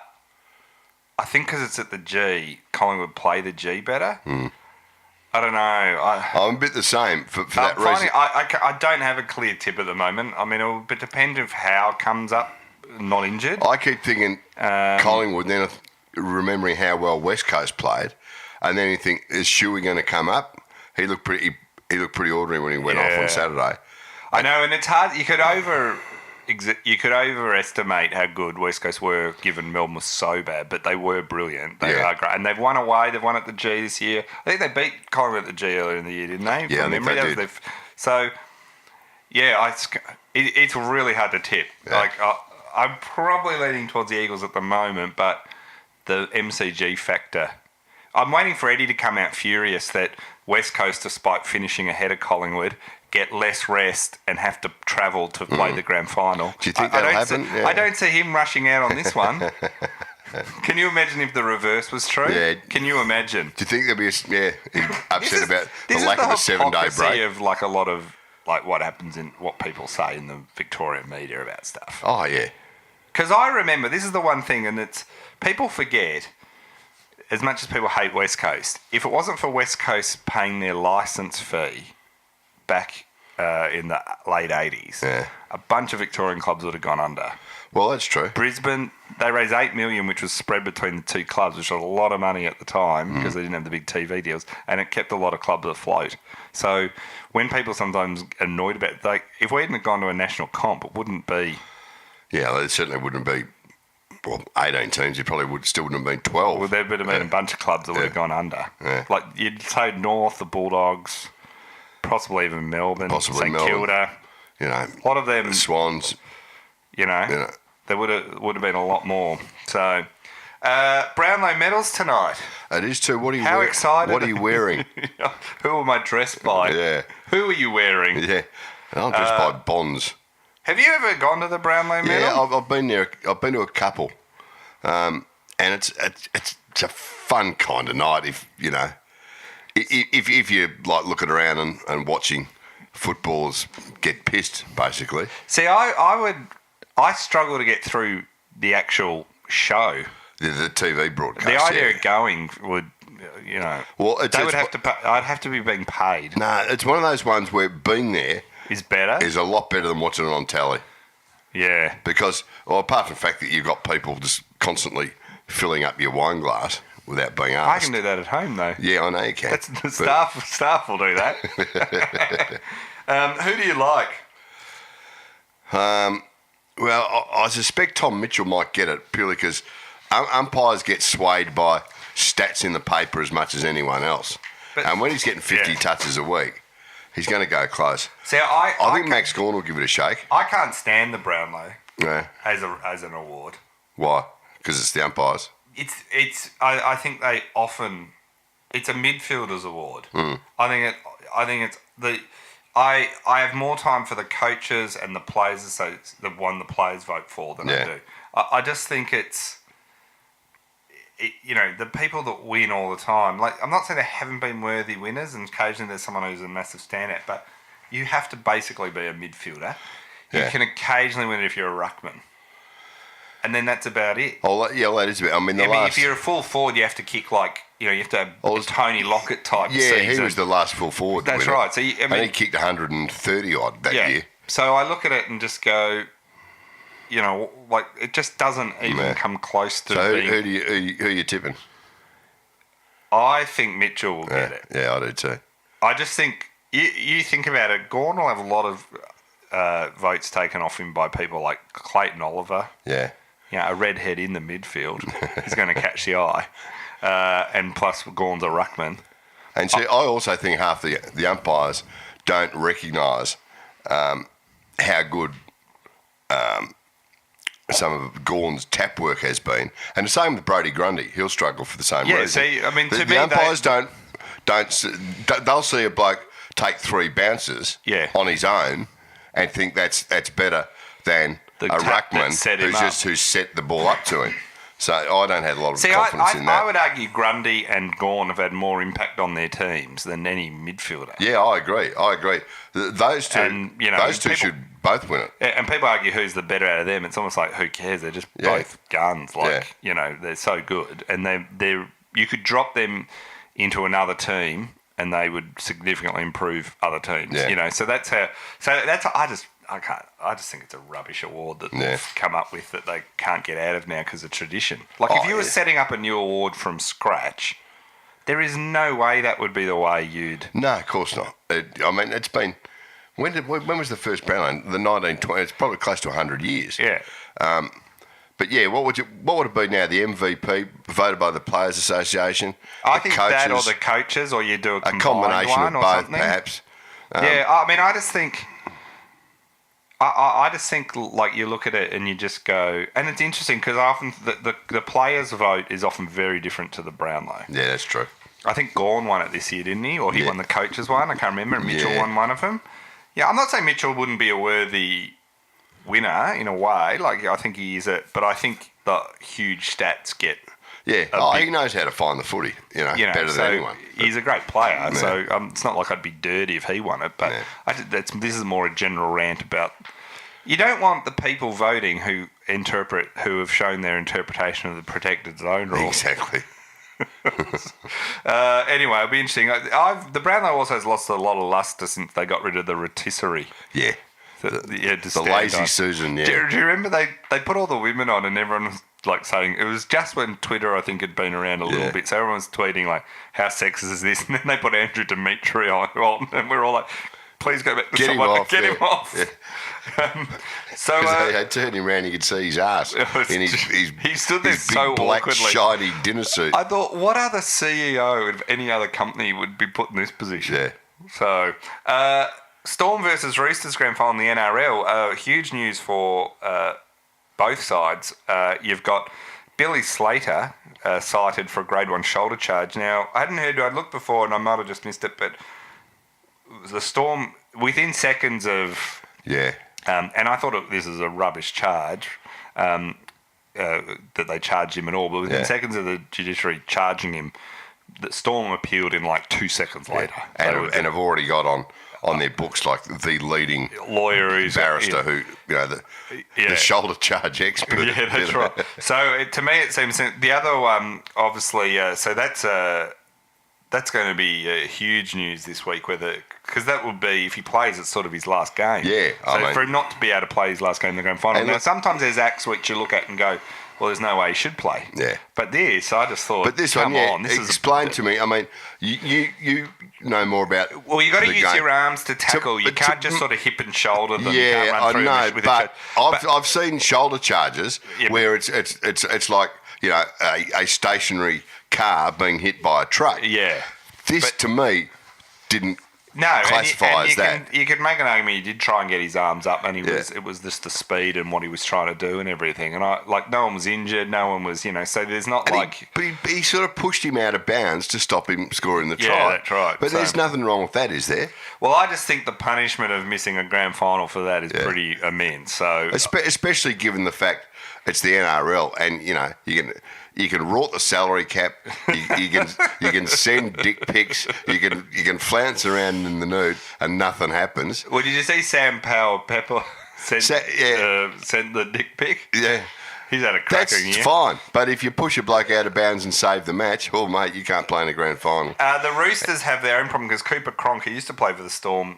I think because it's at the G, Collingwood play the G better. I don't know. I'm a bit the same for that reason. I don't have a clear tip at the moment. I mean, it'll depend on how it comes up, not injured. I keep thinking Collingwood, then remembering how well West Coast played, and then you think, is Shuey going to come up? He looked pretty ordinary when he went off on Saturday. I know, and it's hard. You could overestimate how good West Coast were, given Melbourne was so bad, but they were brilliant. They are great, and they've won away. They've won at the G this year. I think they beat Collingwood at the G earlier in the year, didn't they? Yeah, I think they did. So, it's really hard to tip. Yeah. I'm probably leaning towards the Eagles at the moment, but the MCG factor. I'm waiting for Eddie to come out furious that West Coast, despite finishing ahead of Collingwood, get less rest and have to travel to play the grand final. Do you think that'll happen? I don't see him rushing out on this one. Can you imagine if the reverse was true? Yeah. Can you imagine? Do you think there'll be upset about the lack of a 7-day break? Of a lot of what happens in what people say in the Victorian media about stuff. Oh yeah. Because I remember, this is the one thing, and it's people forget. As much as people hate West Coast, if it wasn't for West Coast paying their licence fee back in the late 80s, a bunch of Victorian clubs would have gone under. Well, that's true. Brisbane, they raised $8 million, which was spread between the two clubs, which was a lot of money at the time because they didn't have the big TV deals, and it kept a lot of clubs afloat. So when people sometimes annoyed about it, if we hadn't gone to a national comp, it wouldn't be... Yeah, it certainly wouldn't be well, 18 teams, you probably wouldn't have been 12. Well, there would have been a bunch of clubs that would have gone under. Yeah. Like you'd say North, the Bulldogs, possibly even Melbourne, St Kilda. You know, a lot of them, the Swans. there would have been a lot more. So, Brownlow medals tonight. It is too. What are you? How excited? What are you wearing? Who am I dressed by? Yeah. Who are you wearing? Yeah. I'm dressed by Bonds. Have you ever gone to the Brownlow medal? Yeah, I've been there. I've been to a couple, and it's a fun kind of night. If you know, if you're like looking around and watching footballers get pissed, basically. See, I struggle to get through the actual show. The TV broadcast. The idea of going would, well, I'd have to be being paid. No, it's one of those ones where being there is better. Is a lot better than watching it on telly. Yeah. Because, well, apart from the fact that you've got people just constantly filling up your wine glass without being asked. I can do that at home, though. Yeah, I know you can. Staff will do that. Who do you like? Well, I suspect Tom Mitchell might get it purely because umpires get swayed by stats in the paper as much as anyone else. And when he's getting 50 touches a week, he's going to go close. See, I think Max Gawn will give it a shake. I can't stand the Brownlow as an award. Why? Because it's the umpires. I think they often it's a midfielders award. I think it's I have more time for the coaches and the players, so the one the players vote for than I do. I just think it's the people that win all the time. Like, I'm not saying there haven't been worthy winners, and occasionally there's someone who's a massive standout, but you have to basically be a midfielder. You can occasionally win it if you're a ruckman. And then that's about it. Oh, yeah, well, that is about. I mean, if you're a full forward, you have to kick you have to have a Tony Lockett type season. Yeah, he was the last full forward. That's right. So and he kicked 130 odd that year. So I look at it and just go, it just doesn't even come close to being. So who are you tipping? I think Mitchell will get it. Yeah, I do too. I just think you think about it. Gawn will have a lot of votes taken off him by people like Clayton Oliver. Yeah. A redhead in the midfield is going to catch the eye. And plus, Gawn's a ruckman. And see, I also think half the umpires don't recognise how good some of Gawn's tap work has been. And the same with Brodie Grundy. He'll struggle for the same reason. See, I mean, to me, the umpires they'll see a bloke take 3 bounces on his own and think that's better than a ruckman who's set the ball up to him. So I don't have a lot of confidence in that. I would argue Grundy and Gawn have had more impact on their teams than any midfielder. Yeah, I agree. Those two should both win it. And people argue who's the better out of them. It's almost like, who cares? They're just both guns. They're so good. And you could drop them into another team and they would significantly improve other teams. Yeah. So that's how. I just think it's a rubbish award that they've come up with that they can't get out of now because of tradition. Like, if you were setting up a new award from scratch, there is no way that would be the way you'd... No, of course not. It's been... When was the first Brownlow? The 1920s. It's probably close to 100 years. Yeah. But yeah, what would it be now? The MVP voted by the Players Association? I think coaches, that or the coaches, or you do a combination one of both, something. Perhaps. I just think... I just think, like, you look at it and you just go... And it's interesting because often the players' vote is often very different to the Brownlow. Yeah, that's true. I think Gawn won it this year, didn't he? Or he won the coaches' one. I can't remember. And Mitchell won one of them. Yeah, I'm not saying Mitchell wouldn't be a worthy winner in a way. Like, I think he is it. But I think the huge stats get... Yeah, he knows how to find the footy, better than anyone. He's a great player, so it's not like I'd be dirty if he won it. But this is more a general rant about... You don't want the people voting who have shown their interpretation of the protected zone rule. Exactly. Anyway, it'll be interesting. The Brownlow also has lost a lot of lustre since they got rid of the rotisserie. Yeah. The lazy Susan, yeah. Do you remember they put all the women on and everyone was like saying, it was just when Twitter, I think, had been around a little bit, so everyone was tweeting like, how sexist is this? And then they put Andrew Dimitri on and we were all like, please go back to someone. Get him off. So They turned him around, you could see his ass in he stood there his so big black awkwardly. shiny dinner suit. I thought, what other CEO of any other company would be put in this position? Yeah. So, Storm versus Roosters grand final in the NRL. Huge news for both sides. You've got Billy Slater cited for a grade 1 shoulder charge. Now, I hadn't heard, I'd looked before and I might have just missed it, but the Storm, within seconds of... Yeah. And I thought this is a rubbish charge, that they charged him and all, but within seconds of the judiciary charging him, the Storm appealed in like 2 seconds later. And have already got on their books like the leading lawyer barrister who, the shoulder charge expert. Yeah, that's right. So to me, it seems the other one, obviously. So that's going to be huge news this week, because that will be, if he plays, it's sort of his last game. Yeah, So for him not to be able to play his last game in the grand final. Now, sometimes there's acts which you look at and go, well, there's no way he should play. Yeah. But this, I just thought, But this come one, on. This explain to me. I mean, you know more about. Well, you got to use game. your arms to tackle. You can't just sort of hip and shoulder them. You Yeah, can't run I through know, with but I've seen shoulder charges where it's like a stationary car being hit by a truck. Yeah. This to me didn't classify as that. You could make an argument. He did try and get his arms up, and it was just the speed and what he was trying to do and everything. And no one was injured, no one was, so there's not But he sort of pushed him out of bounds to stop him scoring the try. Yeah, that's right. But there's nothing wrong with that, is there? Well, I just think the punishment of missing a grand final for that is pretty immense. So, especially given the fact it's the NRL, and you can rort the salary cap, you can send dick pics, you can flounce around in the nude, and nothing happens. Well, did you see Sam Pepper sent the dick pic? Yeah. He's had a cracking year. That's fine, but if you push a bloke out of bounds and save the match, well, mate, you can't play in a grand final. The Roosters have their own problem because Cooper Cronk, who used to play for the Storm,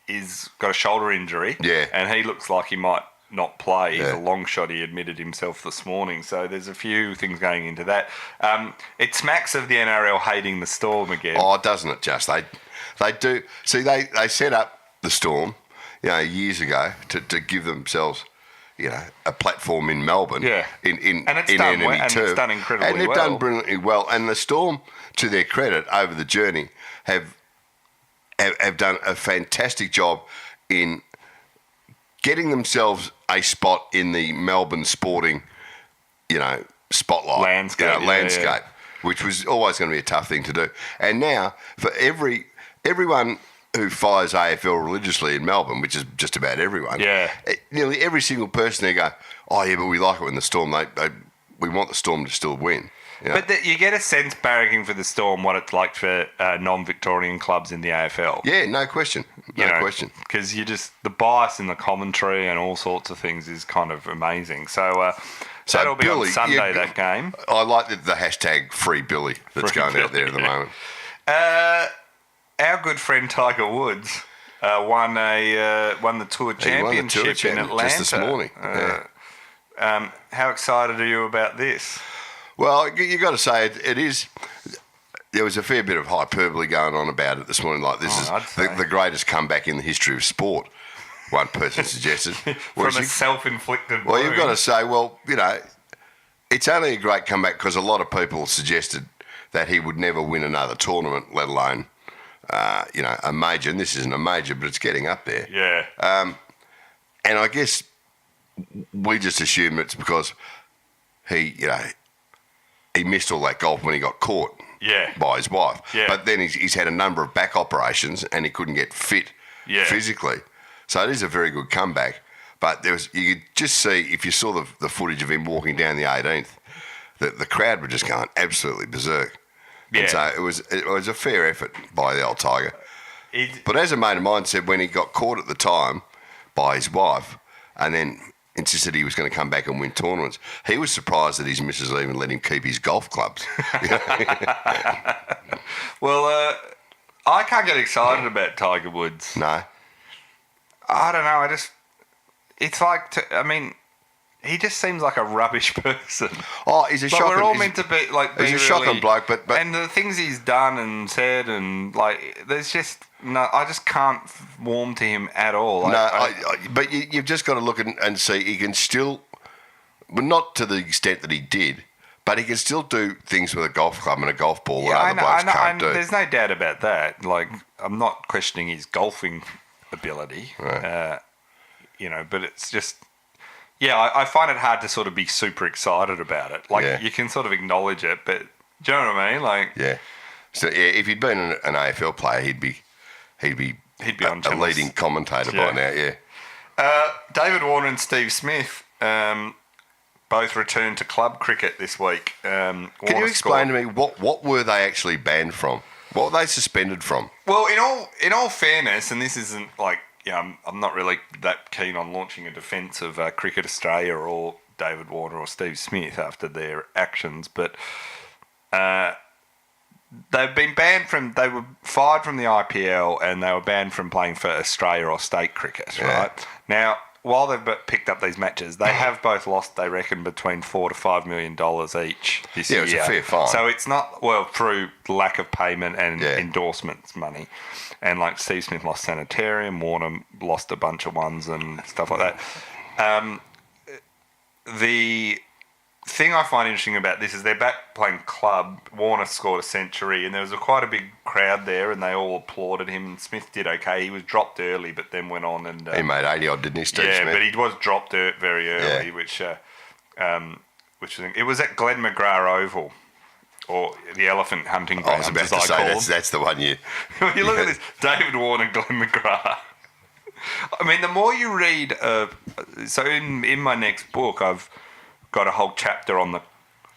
is got a shoulder injury. Yeah. And he looks like he might not play. He's a long shot, he admitted himself this morning. So there's a few things going into that. It smacks of the NRL hating the Storm again. Oh, doesn't it just? They do. See, they set up the Storm, years ago to give themselves, a platform in Melbourne. Yeah. In it's done enemy well, and turf. it's done incredibly well. And they've well. done brilliantly well. And the Storm, to their credit, over the journey, have done a fantastic job in getting themselves a spot in the Melbourne sporting, spotlight. Landscape. Which was always going to be a tough thing to do. And now, for everyone who follows AFL religiously in Melbourne, which is just about everyone, nearly every single person there go, oh, yeah, but we like it when the Storm, we want the Storm to still win. But you get a sense barracking for the Storm what it's like for non-Victorian clubs in the AFL. Yeah, no question. No question. Because the bias in the commentary and all sorts of things is kind of amazing. So that'll be Billy, on Sunday, that game. I like the hashtag Free Billy that's going out there at the moment. Our good friend Tiger Woods won the Tour Championship in Atlanta just this morning. How excited are you about this? Well, you got to say it is. There was a fair bit of hyperbole going on about it this morning. Like this is the greatest comeback in the history of sport. One person suggested from a self-inflicted. Well, you've got to say, it's only a great comeback because a lot of people suggested that he would never win another tournament, let alone, a major. And this isn't a major, but it's getting up there. Yeah. And I guess we just assume it's because he missed all that golf when he got caught by his wife. Yeah. But then he's had a number of back operations and he couldn't get fit physically. So it is a very good comeback. But you could just see, if you saw the footage of him walking down the 18th, the crowd were just going absolutely berserk. Yeah. And so it was a fair effort by the old Tiger. But as a mate of mine said, when he got caught at the time by his wife and then insisted he was going to come back and win tournaments, he was surprised that his missus even let him keep his golf clubs. Well, I can't get excited about Tiger Woods. No. I don't know. It's like, he just seems like a rubbish person. Oh, he's a shocking... We're all meant to be like. He's a shocking bloke, but and the things he's done and said, and like, there's just no. I just can't warm to him at all. But you've just got to look and see he can still, but not to the extent that he did. But he can still do things with a golf club and a golf ball that other blokes can't do. There's no doubt about that. Like, I'm not questioning his golfing ability, right. But it's just, I find it hard to sort of be super excited about it. Like, you can sort of acknowledge it, but do you know what I mean? Like, So if he'd been an AFL player, he'd be on a leading commentator by now. Yeah. David Warner and Steve Smith. Both returned to club cricket this week. Can you explain to me what were they actually banned from? What were they suspended from? Well, in all fairness, and this isn't like I'm not really that keen on launching a defence of Cricket Australia or David Warner or Steve Smith after their actions, but they've been banned from. They were fired from the IPL and they were banned from playing for Australia or state cricket. Right now. While they've picked up these matches, they have both lost, they reckon, between $4 to $5 million each this year. Yeah, it's a fair fine. So it's not, through lack of payment and endorsements money. And like Steve Smith lost Sanitarium, Warner lost a bunch of ones and stuff like that. The thing I find interesting about this is they're back playing club. Warner scored a century and there was quite a big crowd there and they all applauded him and Smith did okay. He was dropped early but then went on and... he made 80 odd, didn't he, Steve Smith? Yeah, but he was dropped very early, which it was at Glenn McGrath Oval, or the Elephant Hunting Grounds, I was about to say, that's the one you... You look at this, David Warner, Glenn McGrath. I mean, the more you read... so in my next book, I've got a whole chapter on the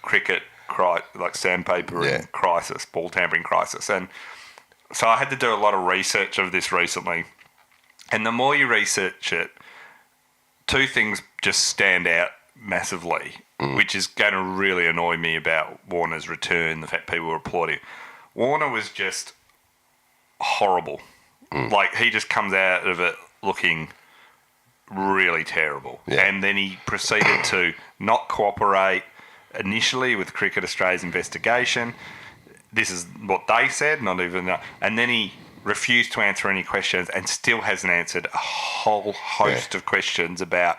cricket, like sandpaper and crisis, ball tampering crisis. And so I had to do a lot of research of this recently. And the more you research it, two things just stand out massively, which is going to really annoy me about Warner's return, the fact people were applauding. Warner was just horrible. Like, he just comes out of it looking really terrible. And then he proceeded to not cooperate initially with Cricket Australia's investigation. This is what they said, not even... And then he refused to answer any questions and still hasn't answered a whole host of questions about...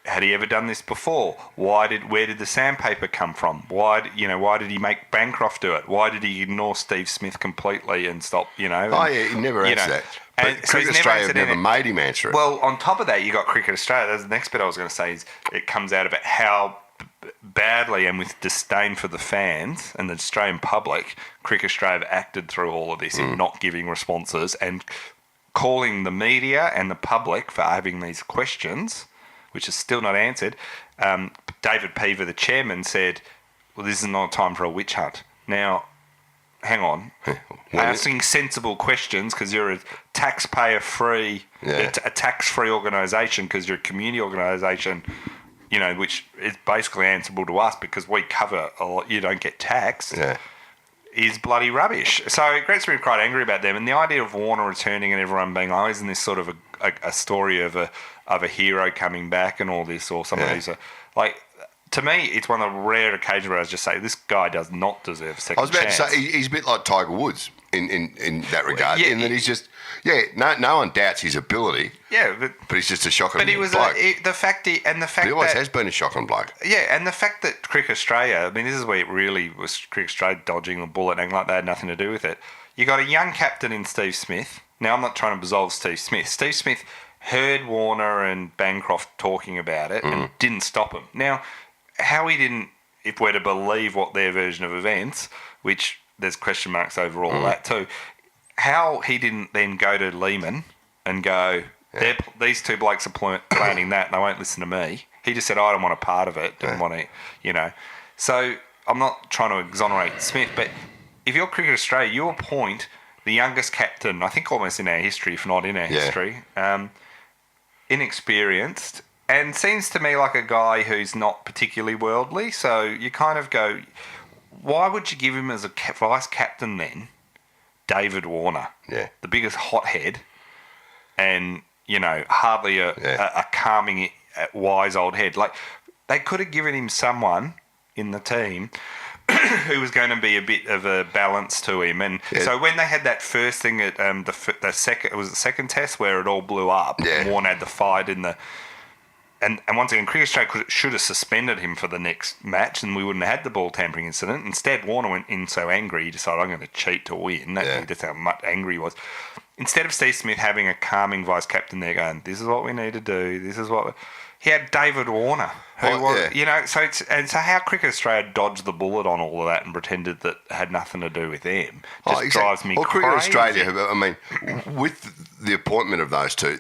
Had he ever done this before? Where did the sandpaper come from? Why did he make Bancroft do it? Why did he ignore Steve Smith completely and stop, he never answered that. But so Cricket Australia never made him answer it. Well, on top of that, you got Cricket Australia. That's the next bit I was going to say is it comes out about how badly and with disdain for the fans and the Australian public, Cricket Australia have acted through all of this in not giving responses and calling the media and the public for having these questions, which is still not answered. David Peaver, the chairman, said, well, this is not a time for a witch hunt. Now, hang on. Asking sensible questions because you're a taxpayer-free, a tax-free organisation because you're a community organisation, which is basically answerable to us because we cover a lot, you don't get taxed, is bloody rubbish. So it gets me quite angry about them. And the idea of Warner returning and everyone being, isn't this sort of a story of a hero coming back and all this, or some of these are like... To me, it's one of the rare occasions where I just say, this guy does not deserve a second chance. I was about to say, he's a bit like Tiger Woods in that regard, in that he's just, no one doubts his ability. Yeah, but he's just a shocking bloke. But he was he always has been a shocking bloke. Yeah, and the fact that Cricket Australia, I mean, this is where it really was Cricket Australia dodging the bullet and like they had nothing to do with it. You got a young captain in Steve Smith. Now, I'm not trying to absolve Steve Smith. Steve Smith heard Warner and Bancroft talking about it and didn't stop him. Now, how he didn't, if we're to believe what their version of events, which there's question marks over all of that too, how he didn't then go to Lehman and go, these two blokes are planning that and they won't listen to me. He just said, I don't want a part of it, didn't want to, So I'm not trying to exonerate Smith, but if you're Cricket Australia, you appoint the youngest captain, I think almost in our history, if not in our history, inexperienced, and seems to me like a guy who's not particularly worldly. So you kind of go, why would you give him as a vice captain then, David Warner, the biggest hothead, and hardly a calming wise old head. Like, they could have given him someone in the team who was going to be a bit of a balance to him. And so when they had that first thing at the second test where it all blew up, and Warne had the fight in the... And once again, Cricket Australia should have suspended him for the next match and we wouldn't have had the ball tampering incident. Instead, Warner went in so angry, he decided, I'm going to cheat to win. That's how much angry he was. Instead of Steve Smith having a calming vice-captain there going, this is what we need to do, this is what... He had David Warner, who was, you know, so how Cricket Australia dodged the bullet on all of that and pretended that it had nothing to do with them just drives me crazy. Cricket Australia, I mean, with the appointment of those two,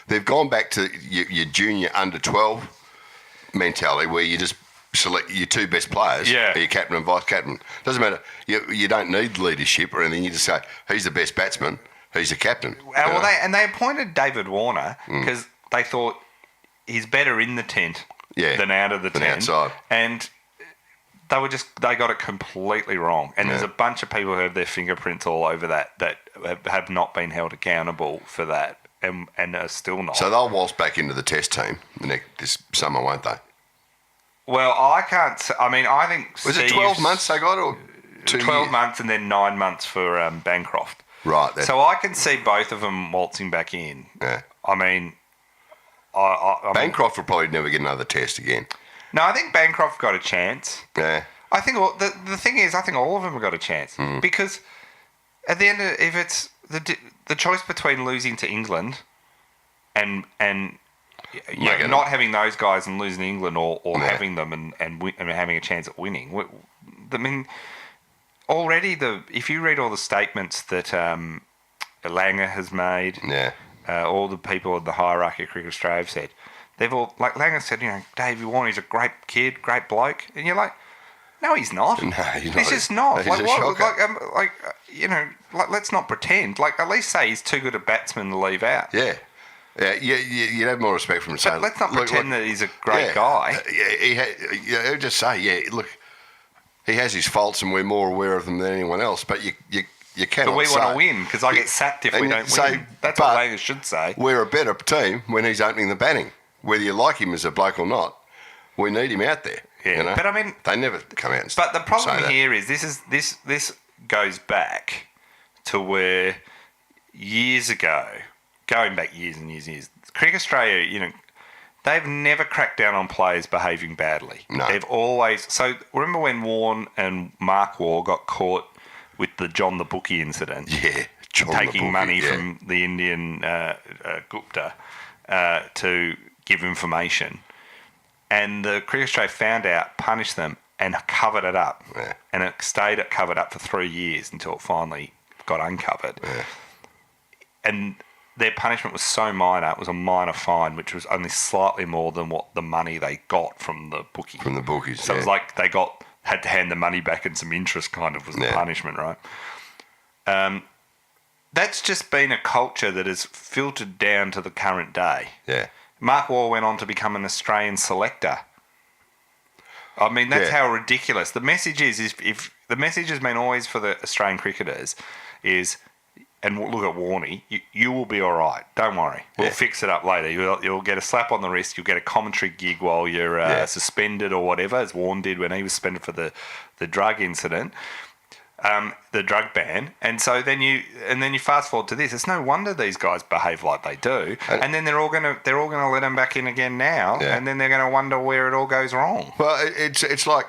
they've gone back to your junior under-12 mentality where you just select your two best players, your captain and vice-captain. Doesn't matter. You don't need leadership or anything. You just say, he's the best batsman, he's the captain. They appointed David Warner because they thought, he's better in the tent than out of the tent. Outside. And they got it completely wrong. And there's a bunch of people who have their fingerprints all over that have not been held accountable for that and are still not. So they'll waltz back into the test team this summer, won't they? Well, I can't... I mean, I think... Was it 12 months they got or 2 12 years? months and then 9 months for Bancroft. Right. So I can see both of them waltzing back in. Yeah. I mean... Bancroft will probably never get another test again. No, I think Bancroft got a chance. Yeah. I think the thing is, I think all of them have got a chance because at the end, if it's the choice between losing to England and not having those guys and losing to England or having them and having a chance at winning, I mean, already if you read all the statements that Langer has made, all the people in the hierarchy of Cricket Australia have said, they've all, like Langer said, you know, Davey Warne, he's a great kid, great bloke, and you're like, no, he's not. No, he's not. He's just not. He's a shocker. Let's not pretend. Like, at least say he's too good a batsman to leave out. Yeah. Yeah, you'd have more respect from him. But let's not pretend that he's a great guy. Yeah, just say, look, he has his faults and we're more aware of them than anyone else, but you cannot But we say, want to win because I get sacked if we don't win. That's what Langer should say. We're a better team when he's opening the batting. Whether you like him as a bloke or not, we need him out there. Yeah, you know? but I mean... They never come out and But the problem say that. here is this goes back to where years ago, going back years and years and years, Cricket Australia, you know, they've never cracked down on players behaving badly. No. They've always... So remember when Warne and Mark Waugh got caught with the John the Bookie incident? Yeah, John the taking Bookie, money from the Indian Gupta to give information. And the Cricket Australia found out, punished them, and covered it up. Yeah. And it stayed covered up for 3 years until it finally got uncovered. Yeah. And their punishment was so minor, it was a minor fine, which was only slightly more than what the money they got from the bookie. From the bookies, So it was like they had to hand the money back and some interest kind of was the punishment, right? That's just been a culture that has filtered down to the current day. Yeah. Mark Waugh went on to become an Australian selector. I mean, that's how ridiculous. The message is if the message has been always for the Australian cricketers is, and look at Warney, you will be all right. Don't worry. We'll fix it up later. You'll get a slap on the wrist. You'll get a commentary gig while you're suspended or whatever, as Warne did when he was suspended for the drug incident. The drug ban, and so then you fast forward to this. It's no wonder these guys behave like they do, and then they're all gonna let them back in again now, and then they're gonna wonder where it all goes wrong. Well, it's like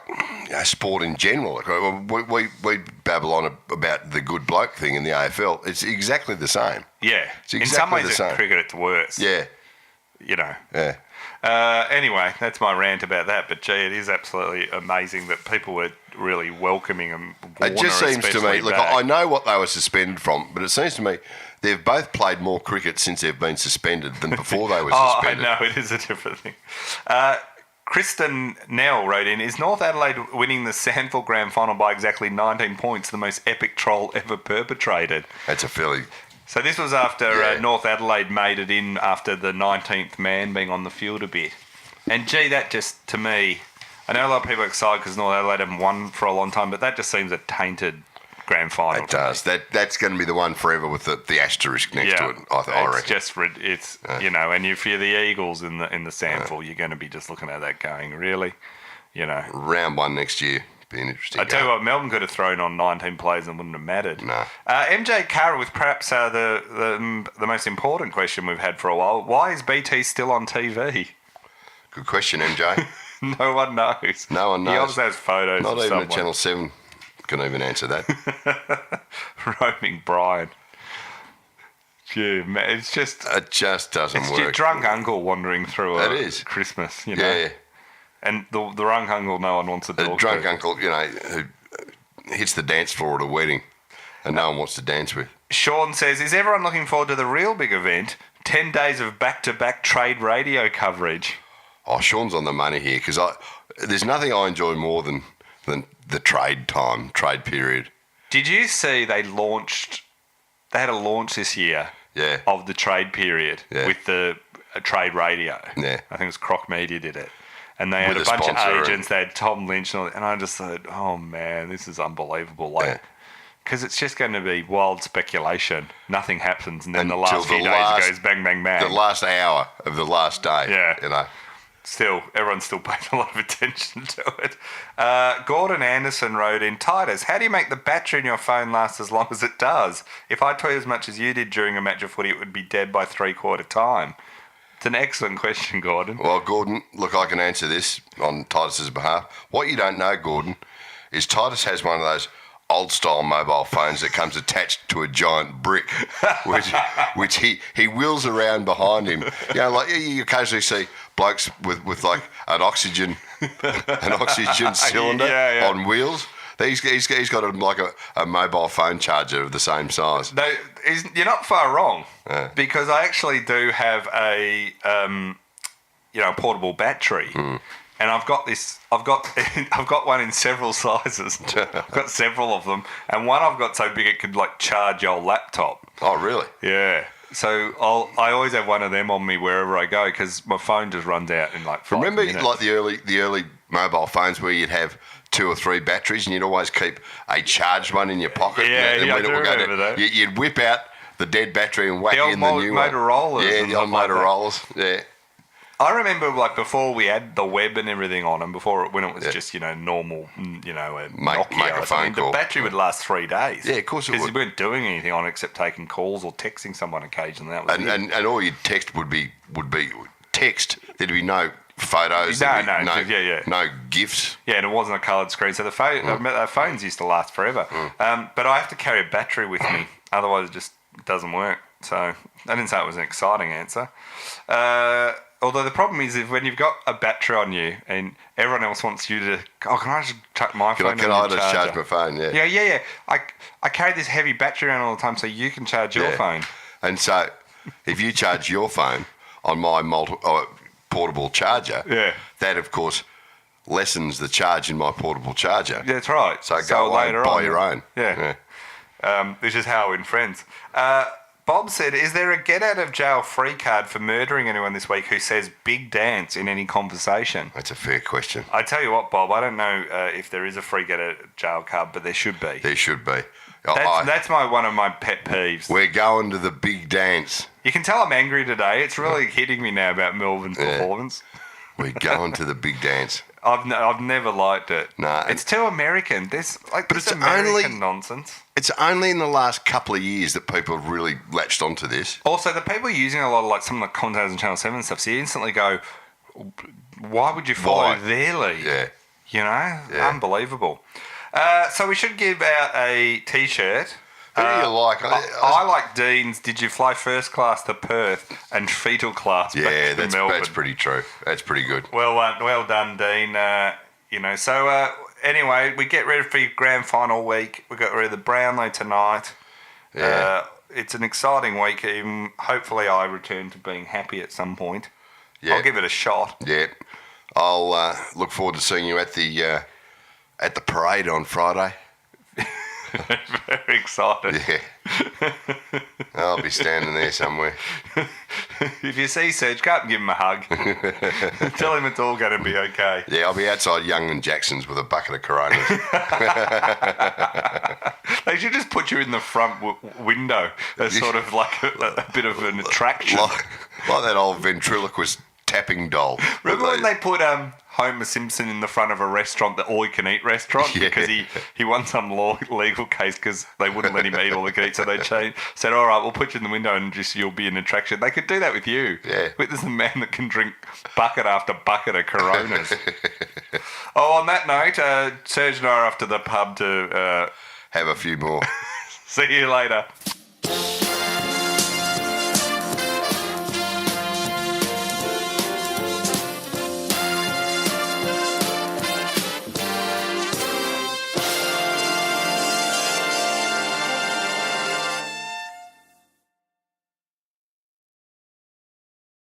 sport in general. We babble on about the good bloke thing in the AFL. It's exactly the same. Yeah, it's exactly in some ways, the same. In cricket, it's worse. Yeah, you know. Yeah. Anyway, that's my rant about that. But gee, it is absolutely amazing that people were really welcoming them. It just seems to me, look, I know what they were suspended from, but it seems to me they've both played more cricket since they've been suspended than before they were suspended. I know, it is a different thing. Kristen Nell wrote in, is North Adelaide winning the Sandville Grand Final by exactly 19 points, the most epic troll ever perpetrated? That's a fairly... So this was after North Adelaide made it in after the 19th man being on the field a bit. And gee, that just, to me... I know a lot of people are excited because North Adelaide haven't won for a long time, but that just seems a tainted grand final. It does. That's going to be the one forever with the asterisk next to it. I reckon. It's and if you're the Eagles in the SANFL, you're going to be just looking at that going, really, Round 1 next year. Be an interesting. I tell you what, Melbourne could have thrown on 19 players and wouldn't have mattered. No. MJ Carroll with perhaps the most important question we've had for a while. Why is BT still on TV? Good question, MJ. No one knows. No one knows. He obviously has photos. Not of even someone. at Channel 7 can even answer that. Roaming Brian. Gee, man, it just doesn't work. It's your drunk uncle wandering through Christmas, Yeah. And the drunk uncle no one wants to talk to. The drunk uncle, who hits the dance floor at a wedding and no one wants to dance with. Sean says, is everyone looking forward to the real big event? 10 days of back-to-back trade radio coverage. Oh, Sean's on the money here because there's nothing I enjoy more than the trade period. Did you see they had a launch this year of the trade period with the trade radio? Yeah. I think it was Croc Media did it. And they had a bunch of agents. They had Tom Lynch and I just thought, oh man, this is unbelievable. Because it's just going to be wild speculation. Nothing happens, and then the last few days it goes bang, bang, bang. The last hour of the last day. Yeah. Still, everyone's still paying a lot of attention to it. Gordon Anderson wrote in, Titus, how do you make the battery in your phone last as long as it does? If I tweet as much as you did during a match of footy, it would be dead by 3/4 time. It's an excellent question, Gordon. Well, Gordon, look, I can answer this on Titus's behalf. What you don't know, Gordon, is Titus has one of those old-style mobile phones that comes attached to a giant brick, which he wheels around behind him. Like you occasionally see blokes with like an oxygen cylinder on wheels. He's got a mobile phone charger of the same size. No, you're not far wrong because I actually do have a portable battery, and I've got one in several sizes. I've got several of them, and one I've got so big it could like charge your laptop. Oh, really? Yeah. So I always have one of them on me wherever I go because my phone just runs out in like 5 Remember, minutes. like the early mobile phones where you'd have 2 or 3 batteries and you'd always keep a charged one in your pocket. Yeah, I do remember that. You'd whip out the dead battery and whack in the new Motorola's one. Yeah, the old Motorola's. Yeah. I remember like before we had the web and everything on them, when it was just normal, a Nokia make a phone call. The battery would last 3 days. Yeah, of course it would. Because you weren't doing anything on it except taking calls or texting someone occasionally. That was and all your text would be text. There'd be no photos. No GIFs. Yeah, and it wasn't a coloured screen, so the phones used to last forever. But I have to carry a battery with me, otherwise it just doesn't work. So I didn't say it was an exciting answer. Although the problem is when you've got a battery on you and everyone else wants you to, can I just chuck my phone? Can I just charge my phone? Yeah. Yeah. I carry this heavy battery around all the time so you can charge your phone. And so if you charge your phone on my portable charger, that of course lessens the charge in my portable charger. Yeah, that's right. So go away and buy your own. Yeah. Which is how in Friends. Bob said, is there a get-out-of-jail free card for murdering anyone this week who says big dance in any conversation? That's a fair question. I tell you what, Bob, I don't know if there is a free get-out-of-jail card, but there should be. There should be. That's one of my pet peeves. We're going to the big dance. You can tell I'm angry today. It's really hitting me now about Melbourne's performance. We're going to the big dance. I've never liked it. No, it's too American. This American nonsense. It's only in the last couple of years that people have really latched onto this. Also, the people using a lot of like some of the commentators on Channel 7 and stuff, so you instantly go, why would you follow their lead? Yeah. Unbelievable. So we should give out a T-shirt. Who do you like? I like Dean's Did You Fly First Class to Perth and Fetal Class back to Melbourne. That's pretty true. That's pretty good. Well done, Dean. So anyway, we get ready for grand final week. We got rid of the Brownlow tonight. Yeah. It's an exciting week. Hopefully I return to being happy at some point. Yeah. I'll give it a shot. Yeah. I'll look forward to seeing you at the parade on Friday. Very excited. Yeah. I'll be standing there somewhere. If you see Serge, go up and give him a hug. Tell him it's all going to be okay. Yeah, I'll be outside Young and Jackson's with a bucket of Coronas. They should just put you in the front window as sort of like a bit of an attraction. like that old ventriloquist tapping doll. Remember when they put Homer Simpson in the front of a restaurant, the all-you-can-eat restaurant? Yeah. Because he won some legal case because they wouldn't let him eat all the can eat, so they said, all right, we'll put you in the window and just you'll be an attraction. They could do that with you. Yeah. But there's a man that can drink bucket after bucket of Coronas. On that note, Serge and I are off to the pub to... Have a few more. See you later.